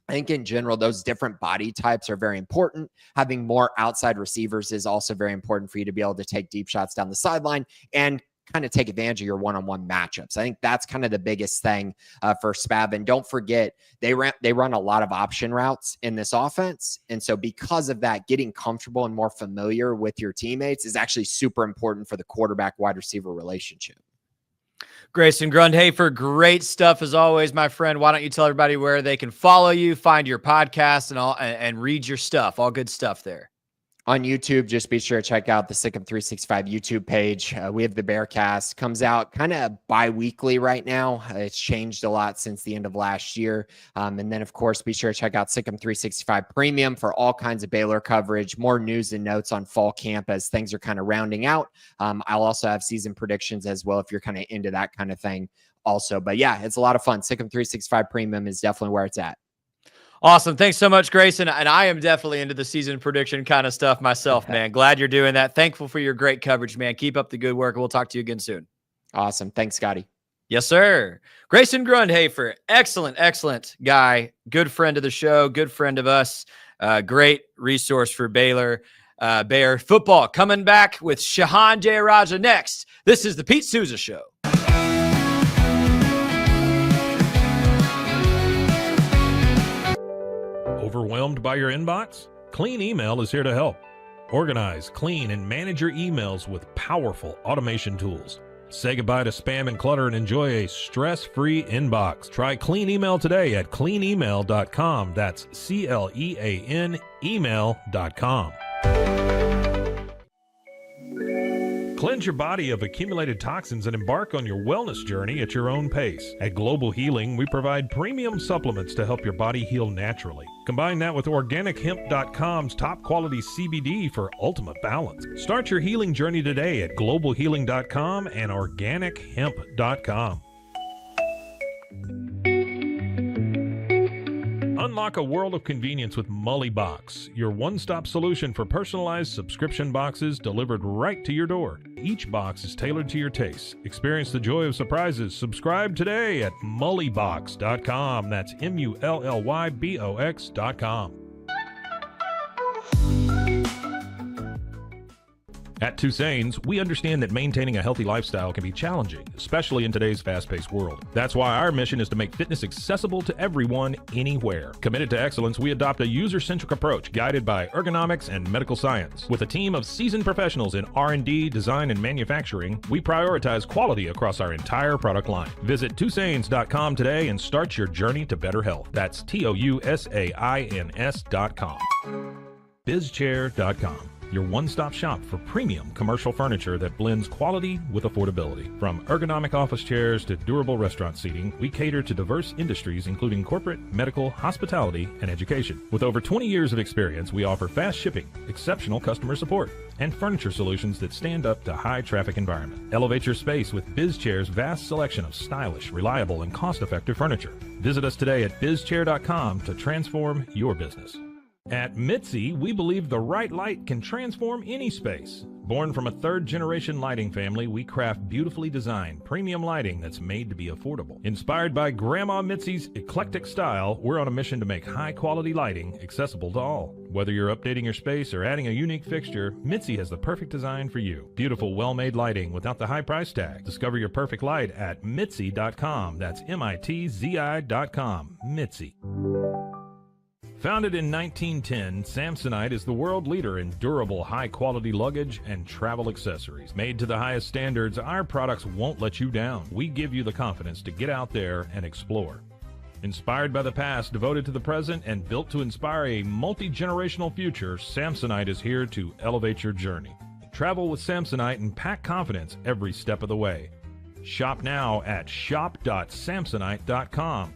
I think in general, those different body types are very important. Having more outside receivers is also very important for you to be able to take deep shots down the sideline and kind of take advantage of your one-on-one matchups. I think that's kind of the biggest thing for Spav. And don't forget, they run a lot of option routes in this offense. And so because of that, getting comfortable and more familiar with your teammates is actually super important for the quarterback-wide receiver relationship. Grayson Grundhoefer, great stuff as always, my friend. Why don't you tell everybody where they can follow you, find your podcast, and read your stuff? All good stuff there. On YouTube, just be sure to check out the Sikkim 365 YouTube page. We have the Bearcast. Comes out kind of bi-weekly right now. It's changed a lot since the end of last year. And then, of course, be sure to check out Sikkim 365 Premium for all kinds of Baylor coverage, more news and notes on fall camp as things are kind of rounding out. I'll also have season predictions as well if you're kind of into that kind of thing also. But yeah, it's a lot of fun. Sikkim 365 Premium is definitely where it's at. Awesome. Thanks so much, Grayson. And I am definitely into the season prediction kind of stuff myself, man. Glad you're doing that. Thankful for your great coverage, man. Keep up the good work. We'll talk to you again soon. Awesome. Thanks, Scotty. Yes, sir. Grayson Grundhoefer, excellent guy. Good friend of the show. Good friend of us. Great resource for Baylor. Baylor football coming back with Shehan Jeyarajah next. This is the Pete Sousa Show. Overwhelmed by your inbox? Clean Email is here to help. Organize, clean, and manage your emails with powerful automation tools. Say goodbye to spam and clutter and enjoy a stress-free inbox. Try Clean Email today at cleanemail.com. That's CLEAN email.com. Cleanse your body of accumulated toxins and embark on your wellness journey at your own pace. At Global Healing, we provide premium supplements to help your body heal naturally. Combine that with OrganicHemp.com's top quality CBD for ultimate balance. Start your healing journey today at GlobalHealing.com and OrganicHemp.com. Unlock a world of convenience with Mully Box, your one-stop solution for personalized subscription boxes delivered right to your door. Each box is tailored to your taste. Experience the joy of surprises. Subscribe today at mullybox.com. That's MULLYBOX.com. At Tusane's, we understand that maintaining a healthy lifestyle can be challenging, especially in today's fast-paced world. That's why our mission is to make fitness accessible to everyone, anywhere. Committed to excellence, we adopt a user-centric approach guided by ergonomics and medical science. With a team of seasoned professionals in R&D, design, and manufacturing, we prioritize quality across our entire product line. Visit Tusains.com today and start your journey to better health. That's TOUSAINS.com. BizChair.com. Your one-stop shop for premium commercial furniture that blends quality with affordability. From ergonomic office chairs to durable restaurant seating, we cater to diverse industries including corporate, medical, hospitality, and education. With over 20 years of experience, we offer fast shipping, exceptional customer support, and furniture solutions that stand up to high-traffic environment. Elevate your space with BizChair's vast selection of stylish, reliable, and cost-effective furniture. Visit us today at BizChair.com to transform your business. At Mitzi, we believe the right light can transform any space. Born from a third-generation lighting family, we craft beautifully designed, premium lighting that's made to be affordable. Inspired by Grandma Mitzi's eclectic style, we're on a mission to make high-quality lighting accessible to all. Whether you're updating your space or adding a unique fixture, Mitzi has the perfect design for you. Beautiful, well-made lighting without the high price tag. Discover your perfect light at Mitzi.com. That's MITZI.com. Mitzi. Founded in 1910, Samsonite is the world leader in durable, high-quality luggage and travel accessories. Made to the highest standards, our products won't let you down. We give you the confidence to get out there and explore. Inspired by the past, devoted to the present, and built to inspire a multi-generational future, Samsonite is here to elevate your journey. Travel with Samsonite and pack confidence every step of the way. Shop now at shop.samsonite.com.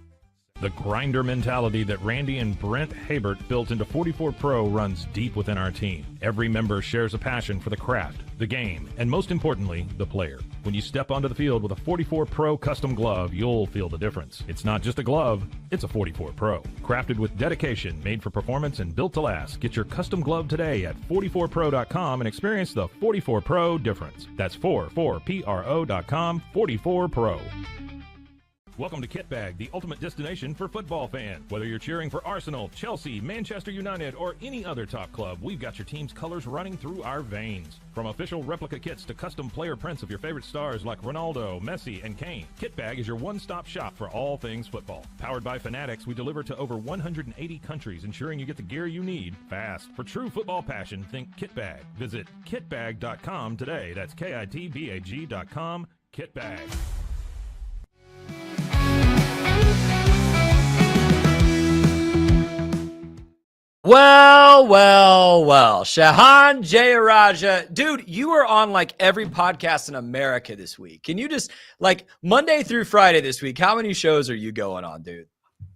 The grinder mentality that Randy and Brent Habert built into 44 Pro runs deep within our team. Every member shares a passion for the craft, the game, and most importantly, the player. When you step onto the field with a 44 Pro custom glove, you'll feel the difference. It's not just a glove, it's a 44 Pro. Crafted with dedication, made for performance, and built to last. Get your custom glove today at 44pro.com and experience the 44 Pro difference. That's 44pro.com, 44 Pro. Welcome to Kitbag, the ultimate destination for football fans. Whether you're cheering for Arsenal, Chelsea, Manchester United, or any other top club, we've got your team's colors running through our veins. From official replica kits to custom player prints of your favorite stars like Ronaldo, Messi, and Kane, Kitbag is your one-stop shop for all things football. Powered by Fanatics, we deliver to over 180 countries, ensuring you get the gear you need fast. For true football passion, think Kitbag. Visit kitbag.com today. That's KITBAG.com. Kitbag. Well. Shehan Jeyarajah. Dude, you are on like every podcast in America this week. Can you just, like, Monday through Friday this week, how many shows are you going on, dude?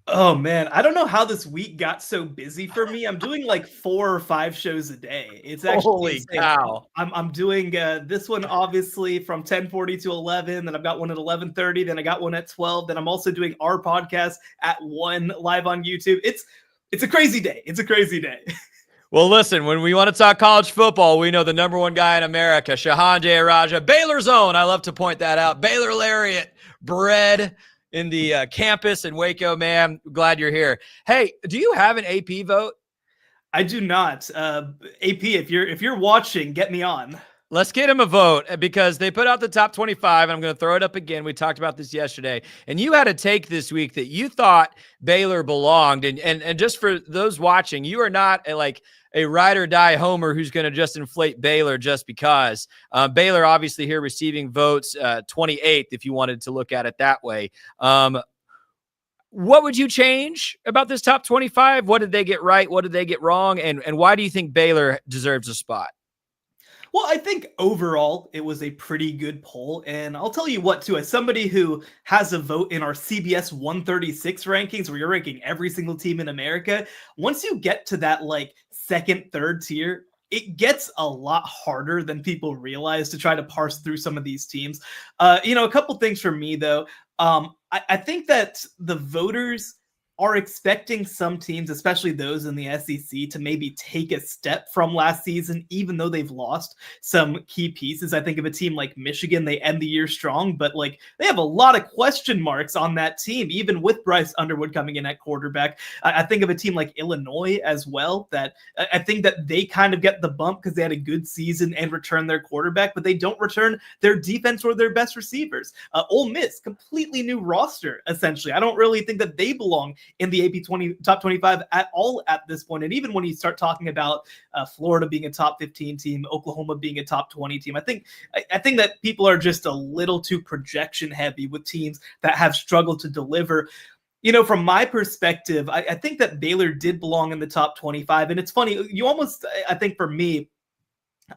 Oh, man. I don't know how this week got so busy for me. I'm doing like 4 or 5 shows a day. It's actually holy insane. cow. I'm doing this one, obviously, from 10:40 to 11. Then I've got one at 11:30. Then I got one at 12. Then I'm also doing our podcast at 1 live on YouTube. It's a crazy day. It's a crazy day. Well, listen, when we want to talk college football, we know the number one guy in America, Shehan Jeyarajah, Baylor's own. I love to point that out. Baylor Lariat, bred in the campus in Waco, man. Glad you're here. Hey, do you have an AP vote? I do not. AP, if you're watching, get me on. Let's get him a vote because they put out the top 25, and I'm going to throw it up again. We talked about this yesterday, and you had a take this week that you thought Baylor belonged. And just for those watching, you are not a ride or die homer who's going to just inflate Baylor just because. Baylor obviously here receiving votes 28th, if you wanted to look at it that way. What would you change about this top 25? What did they get right? What did they get wrong? And why do you think Baylor deserves a spot? Well, I think overall it was a pretty good poll. And I'll tell you what, too, as somebody who has a vote in our CBS 136 rankings, where you're ranking every single team in America, once you get to that second, third tier, it gets a lot harder than people realize to try to parse through some of these teams. A couple things for me, though. I think that the voters are expecting some teams, especially those in the SEC, to maybe take a step from last season, even though they've lost some key pieces. I think of a team like Michigan, they end the year strong, but they have a lot of question marks on that team, even with Bryce Underwood coming in at quarterback. I think of a team like Illinois as well, that I think that they kind of get the bump because they had a good season and return their quarterback, but they don't return their defense or their best receivers. Ole Miss, completely new roster, essentially. I don't really think that they belong in the AP top 25 at all at this point. And even when you start talking about Florida being a top 15 team, Oklahoma being a top 20 team, I think that people are just a little too projection heavy with teams that have struggled to deliver. From my perspective, I think that Baylor did belong in the top 25. And it's funny, I think for me,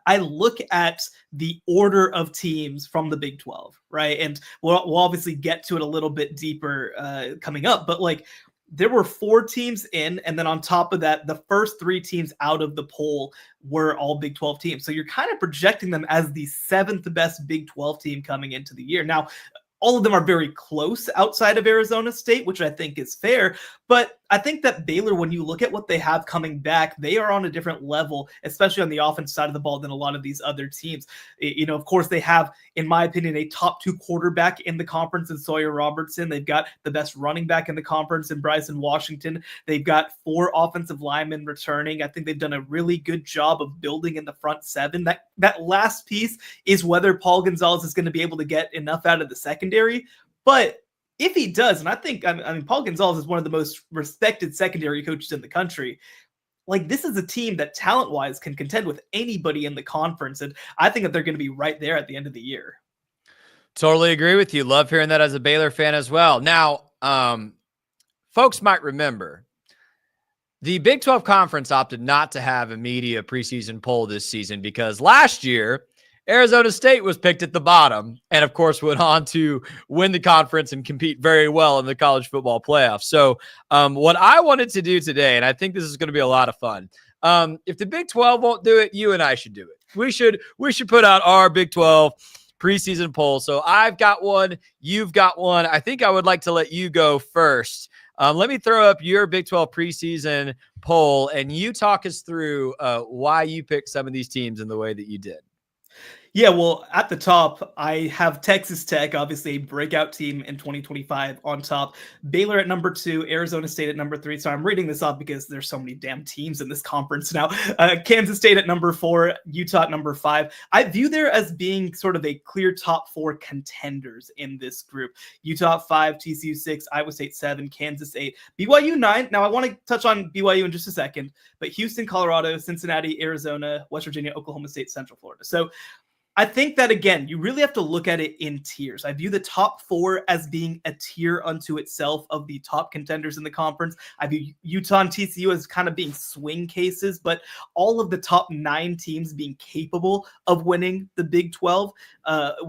I look at the order of teams from the Big 12, right? And we'll obviously get to it a little bit deeper coming up, but there were 4 teams in, and then on top of that, the first 3 teams out of the poll were all Big 12 teams. So you're kind of projecting them as the 7th best Big 12 team coming into the year. Now, all of them are very close outside of Arizona State, which I think is fair. But I think that Baylor, when you look at what they have coming back, they are on a different level, especially on the offense side of the ball, than a lot of these other teams. Of course, they have, in my opinion, a top 2 quarterback in the conference in Sawyer Robertson. They've got the best running back in the conference in Bryson Washington. They've got 4 offensive linemen returning. I think they've done a really good job of building in the front 7. That last piece is whether Paul Gonzalez is going to be able to get enough out of the secondary. But if he does, and I think Paul Gonzalez is one of the most respected secondary coaches in the country, this is a team that talent-wise can contend with anybody in the conference, and I think that they're going to be right there at the end of the year. Totally agree with you. Love hearing that as a Baylor fan as well. Now, folks might remember the Big 12 Conference opted not to have a media preseason poll this season because last year, Arizona State was picked at the bottom and, of course, went on to win the conference and compete very well in the college football playoffs. So what I wanted to do today, and I think this is going to be a lot of fun, if the Big 12 won't do it, you and I should do it. We should put out our Big 12 preseason poll. So I've got one. You've got one. I think I would like to let you go first. Let me throw up your Big 12 preseason poll, and you talk us through why you picked some of these teams in the way that you did. Yeah, well, at the top, I have Texas Tech, obviously a breakout team in 2025 on top. Baylor at number 2, Arizona State at number 3. So I'm reading this off because there's so many damn teams in this conference now. Kansas State at number 4, Utah at number 5. I view there as being sort of a clear top 4 contenders in this group. Utah 5, TCU 6, Iowa State 7, Kansas 8, BYU 9. Now I want to touch on BYU in just a second, but Houston, Colorado, Cincinnati, Arizona, West Virginia, Oklahoma State, Central Florida. So I think that, again, you really have to look at it in tiers. I view the top 4 as being a tier unto itself of the top contenders in the conference. I view Utah and TCU as kind of being swing cases, but all of the top 9 teams being capable of winning the Big 12.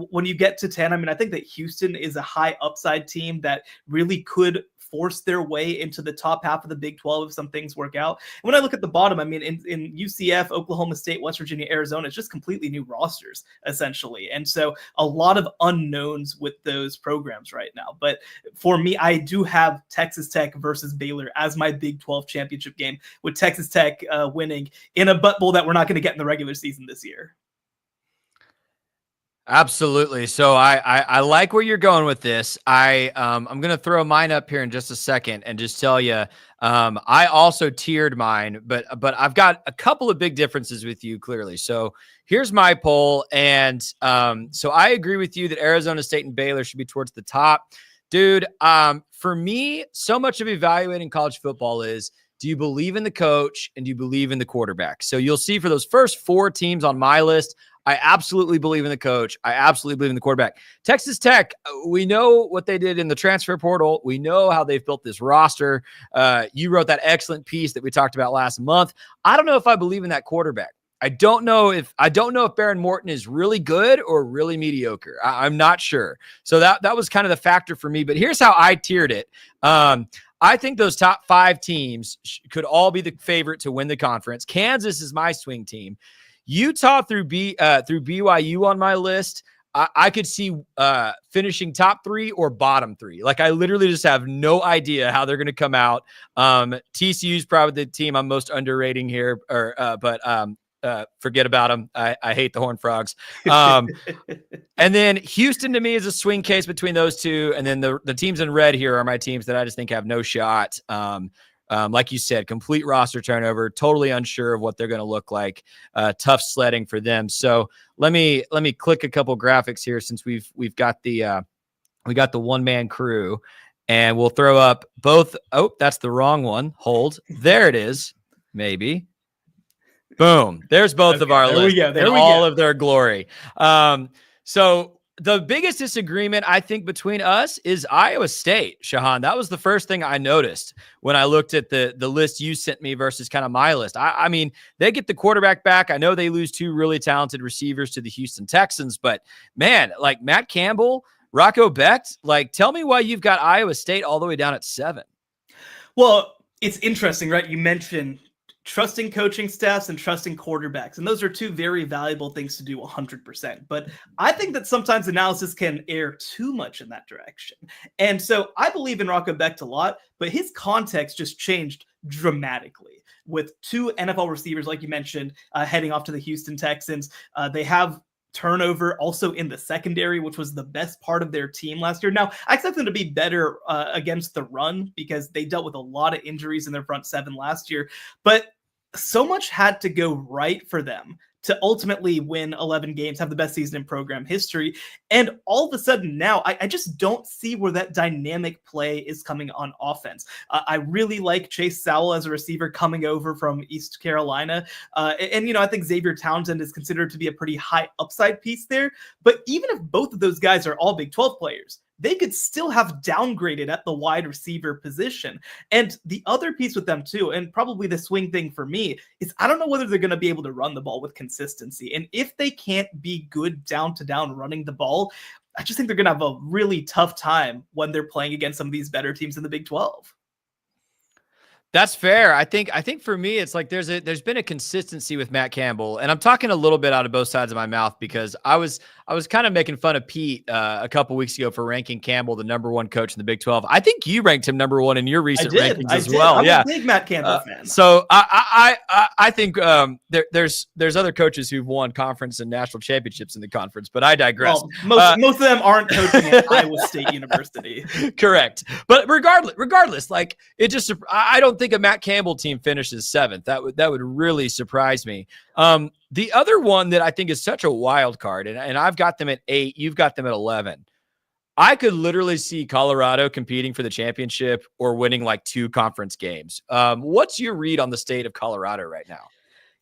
When you get to 10, I think that Houston is a high upside team that really could force their way into the top half of the Big 12 if some things work out. And when I look at the bottom, I mean, in UCF, Oklahoma State, West Virginia, Arizona, it's just completely new rosters, essentially. And so a lot of unknowns with those programs right now. But for me, I do have Texas Tech versus Baylor as my Big 12 championship game, with Texas Tech winning in a butt bowl that we're not going to get in the regular season this year. Absolutely. So I like where you're going with this. I'm going to throw mine up here in just a second and just tell you, I also tiered mine, but I've got a couple of big differences with you clearly. So here's my poll. And so I agree with you that Arizona State and Baylor should be towards the top. Dude, for me, so much of evaluating college football is, do you believe in the coach and do you believe in the quarterback? So you'll see for those first 4 teams on my list, I absolutely believe in the coach. I absolutely believe in the quarterback. Texas Tech, we know what they did in the transfer portal. We know how they've built this roster. You wrote that excellent piece that we talked about last month. I don't know if I believe in that quarterback. I don't know if Baron Morton is really good or really mediocre. I'm not sure. So that was kind of the factor for me. But here's how I tiered it. I think those top 5 teams could all be the favorite to win the conference. Kansas is my swing team. Utah through BYU on my list, I could see finishing top 3 or bottom 3. Like, I literally just have no idea how they're going to come out. TCU is probably the team I'm most underrating here, but forget about them. I hate the Horned Frogs. And then Houston to me is a swing case between those two. And then the teams in red here are my teams that I just think have no shot. Like you said, complete roster turnover, totally unsure of what they're going to look like. Tough sledding for them. So let me click a couple graphics here, since we've got the one-man crew, and we'll throw up both. Oh, that's the wrong one. Hold. There it is. Maybe. Boom. There's both of our lists in all of their glory. So the biggest disagreement, I think, between us is Iowa State, Shehan. That was the first thing I noticed when I looked at the list you sent me versus kind of my list. I mean, they get the quarterback back. I know they lose 2 really talented receivers to the Houston Texans, but man, like Matt Campbell, Rocco Becht, like, tell me why you've got Iowa State all the way down at 7. Well, it's interesting, right? You mentioned trusting coaching staffs and trusting quarterbacks. And those are 2 very valuable things to do 100%. But I think that sometimes analysis can err too much in that direction. And so I believe in Rocco Becht a lot, but his context just changed dramatically with 2 NFL receivers, like you mentioned, heading off to the Houston Texans. They have turnover also in the secondary, which was the best part of their team last year. Now, I expect them to be better against the run because they dealt with a lot of injuries in their front 7 last year. But so much had to go right for them to ultimately win 11 games, have the best season in program history. And all of a sudden now, I just don't see where that dynamic play is coming on offense. I really like Chase Sowell as a receiver coming over from East Carolina. And I think Xavier Townsend is considered to be a pretty high upside piece there. But even if both of those guys are all Big 12 players, they could still have downgraded at the wide receiver position. And the other piece with them too, and probably the swing thing for me, is I don't know whether they're going to be able to run the ball with consistency. And if they can't be good down to down running the ball, I just think they're going to have a really tough time when they're playing against some of these better teams in the Big 12. That's fair. I think for me, it's like there's been a consistency with Matt Campbell, and I'm talking a little bit out of both sides of my mouth because I was kind of making fun of Pete a couple weeks ago for ranking Campbell the #1 coach in the Big 12. I think you ranked him #1 in your recent rankings as well. I'm a big Matt Campbell fan. So I think there's other coaches who've won conference and national championships in the conference, but I digress. Well, most of them aren't coaching at Iowa State University. Correct. But regardless, like I don't think a Matt Campbell team finishes 7th. That would really surprise me. The other one that I think is such a wild card, and I've got them at 8, you've got them at 11. I could literally see Colorado competing for the championship or winning like 2 conference games. What's your read on the state of Colorado right now?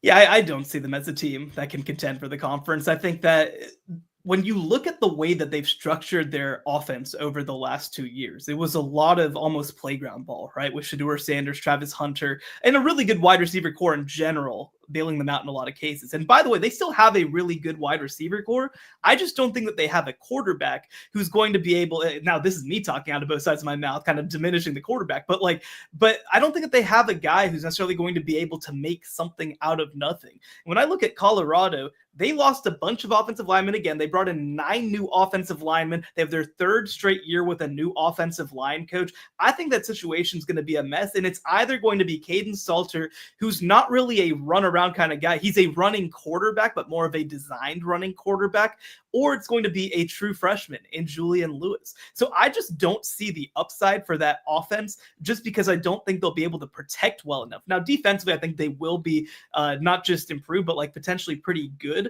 Yeah, I don't see them as a team that can contend for the conference. I think that when you look at the way that they've structured their offense over the last 2 years, it was a lot of almost playground ball, right? With Shedeur Sanders, Travis Hunter, and a really good wide receiver core in general bailing them out in a lot of cases. And by the way, they still have a really good wide receiver core. I just don't think that they have a quarterback who's going to be able, now this is me talking out of both sides of my mouth, kind of diminishing the quarterback, but I don't think that they have a guy who's necessarily going to be able to make something out of nothing. When I look at Colorado, they lost a bunch of offensive linemen again. They brought in 9 new offensive linemen. They have their 3rd straight year with a new offensive line coach. I think that situation is going to be a mess, and it's either going to be Caden Salter, who's not really a run-around kind of guy. He's a running quarterback, but more of a designed running quarterback, or it's going to be a true freshman in Julian Lewis. So I just don't see the upside for that offense just because I don't think they'll be able to protect well enough. Now, defensively, I think they will be not just improved, but potentially pretty good.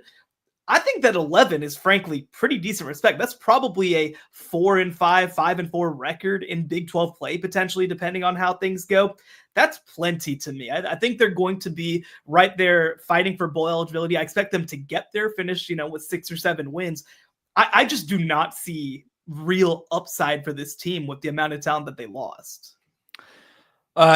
I think that 11 is frankly pretty decent respect. That's probably a 4-5, 5-4 record in Big 12 play, potentially, depending on how things go. That's plenty to me. I think they're going to be right there fighting for bowl eligibility. I expect them to get there, finish, with 6 or 7 wins. I just do not see real upside for this team with the amount of talent that they lost.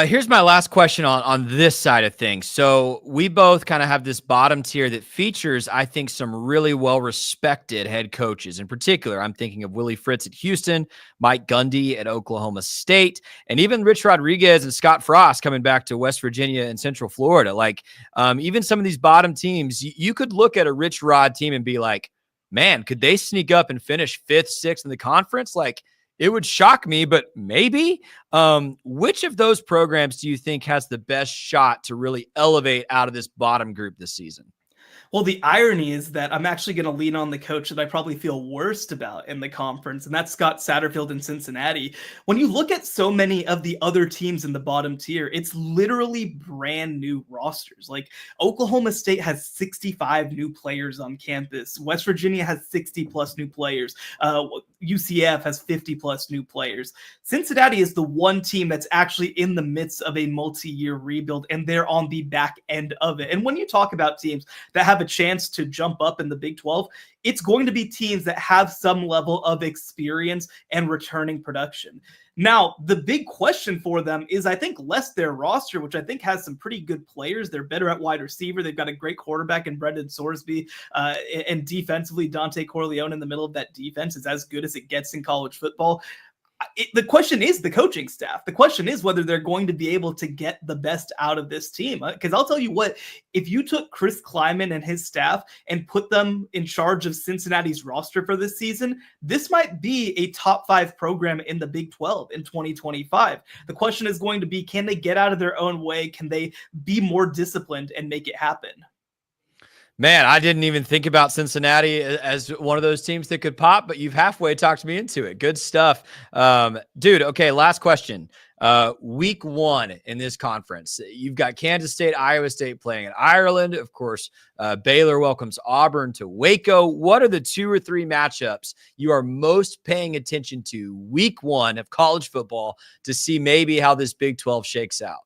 Here's my last question on this side of things. So we both kind of have this bottom tier that features, I think, some really well-respected head coaches. In particular, I'm thinking of Willie Fritz at Houston, Mike Gundy at Oklahoma State, and even Rich Rodriguez and Scott Frost coming back to West Virginia and Central Florida. Even some of these bottom teams, you could look at a Rich Rod team and be like, man, could they sneak up and finish 5th, 6th in the conference? It would shock me, but maybe. Which of those programs do you think has the best shot to really elevate out of this bottom group this season? Well, the irony is that I'm actually going to lean on the coach that I probably feel worst about in the conference, and that's Scott Satterfield in Cincinnati. When you look at so many of the other teams in the bottom tier, it's literally brand new rosters. Oklahoma State has 65 new players on campus. West Virginia has 60 plus new players. UCF has 50 plus new players. Cincinnati is the one team that's actually in the midst of a multi-year rebuild, and they're on the back end of it. And when you talk about teams that have a chance to jump up in the Big 12, it's going to be teams that have some level of experience and returning production. Now, the big question for them is, I think, less their roster, which I think has some pretty good players. They're better at wide receiver. They've got a great quarterback in Brendan Sorsby, and defensively, Dante Corleone in the middle of that defense is as good as it gets in college football. The question is the coaching staff. The question is whether they're going to be able to get the best out of this team. Because I'll tell you what, if you took Chris Kleiman and his staff and put them in charge of Cincinnati's roster for this season, this might be a top 5 program in the Big 12 in 2025. The question is going to be, can they get out of their own way? Can they be more disciplined and make it happen? Man, I didn't even think about Cincinnati as one of those teams that could pop, but you've halfway talked me into it. Good stuff. Dude, okay, last question. Week 1 in this conference. You've got Kansas State, Iowa State playing in Ireland. Of course, Baylor welcomes Auburn to Waco. What are the 2 or 3 matchups you are most paying attention to week 1 of college football to see maybe how this Big 12 shakes out?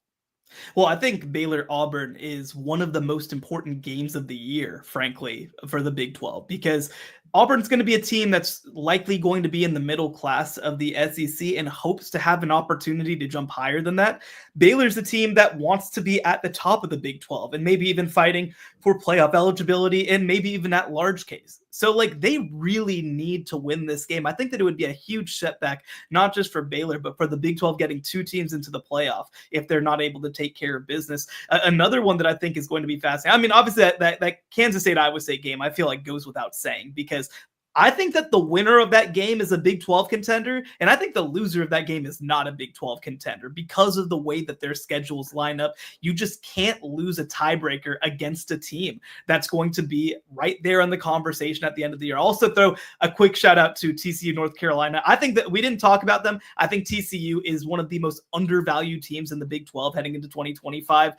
Well, I think Baylor-Auburn is one of the most important games of the year, frankly, for the Big 12, because Auburn's going to be a team that's likely going to be in the middle class of the SEC and hopes to have an opportunity to jump higher than that. Baylor's a team that wants to be at the top of the Big 12 and maybe even fighting for playoff eligibility and maybe even at large case. So they really need to win this game. I think that it would be a huge setback, not just for Baylor, but for the Big 12 getting 2 teams into the playoff if they're not able to take care of business. Another one that I think is going to be fascinating. I mean, obviously that Kansas State Iowa State game, I feel like goes without saying, because I think that the winner of that game is a Big 12 contender, and I think the loser of that game is not a Big 12 contender because of the way that their schedules line up. You just can't lose a tiebreaker against a team that's going to be right there in the conversation at the end of the year. I'll also throw a quick shout out to TCU North Carolina. I think that we didn't talk about them. I think TCU is one of the most undervalued teams in the Big 12 heading into 2025.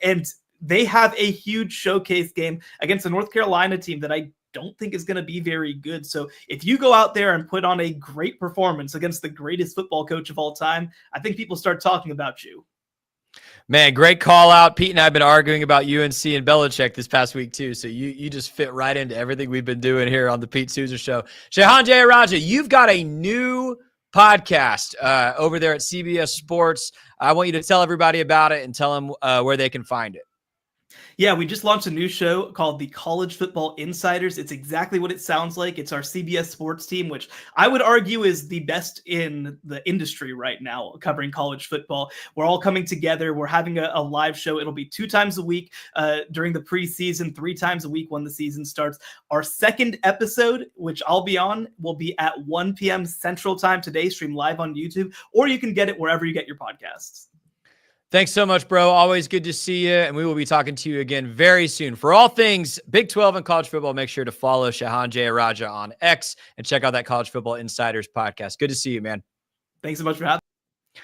And they have a huge showcase game against a North Carolina team that I don't think is going to be very good. So if you go out there and put on a great performance against the greatest football coach of all time, I think people start talking about you. Man, great call out. Pete and I have been arguing about UNC and Belichick this past week too. So you just fit right into everything we've been doing here on the Pete Sousa Show. Shehan Jeyarajah, you've got a new podcast over there at CBS Sports. I want you to tell everybody about it and tell them where they can find it. Yeah, we just launched a new show called the College Football Insiders. It's exactly what it sounds like. It's our CBS sports team, which I would argue is the best in the industry right now, covering college football. We're all coming together. We're having a live show. It'll be 2 times a week during the preseason, 3 times a week when the season starts. Our second episode, which I'll be on, will be at 1 p.m. Central Time today, stream live on YouTube, or you can get it wherever you get your podcasts. Thanks so much, bro. Always good to see you. And we will be talking to you again very soon. For all things Big 12 and college football, make sure to follow Shehan Jeyarajah on X and check out that College Football Insiders podcast. Good to see you, man. Thanks so much for having me.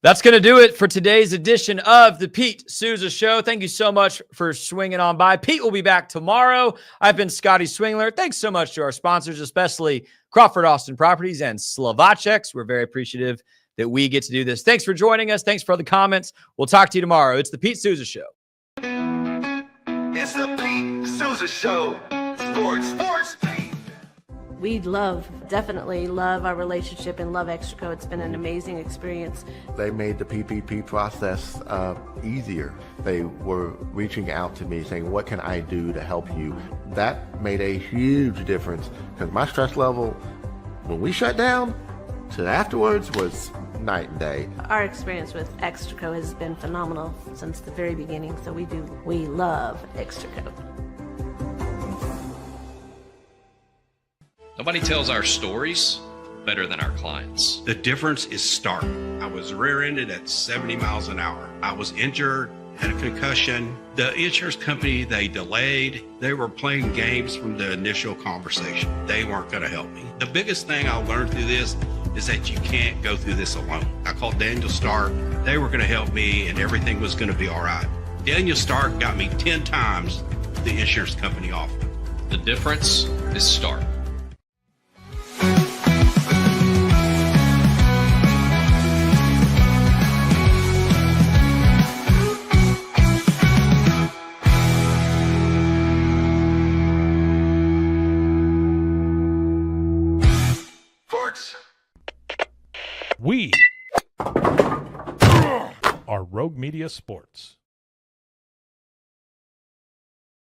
That's going to do it for today's edition of the Pete Sousa Show. Thank you so much for swinging on by. Pete will be back tomorrow. I've been Scotty Swingler. Thanks so much to our sponsors, especially Crawford Austin Properties and Slovachex. We're very appreciative that we get to do this. Thanks for joining us. Thanks for the comments. We'll talk to you tomorrow. It's the Pete Sousa Show. It's the Pete Sousa Show. Sports. We definitely love our relationship and love Extraco. It's been an amazing experience. They made the PPP process easier. They were reaching out to me saying, what can I do to help you? That made a huge difference because my stress level, when we shut down, to afterwards was night and day. Our experience with Extraco has been phenomenal since the very beginning, so we love Extraco. Nobody tells our stories better than our clients. The difference is stark. I was rear-ended at 70 miles an hour. I was injured, had a concussion. The insurance company, they delayed. They were playing games from the initial conversation. They weren't going to help me. The biggest thing I learned through this is that you can't go through this alone. I called Daniel Stark. They were going to help me and everything was going to be all right. Daniel Stark got me 10 times the insurance company offered. The difference is stark. We are Rogue Media Sports.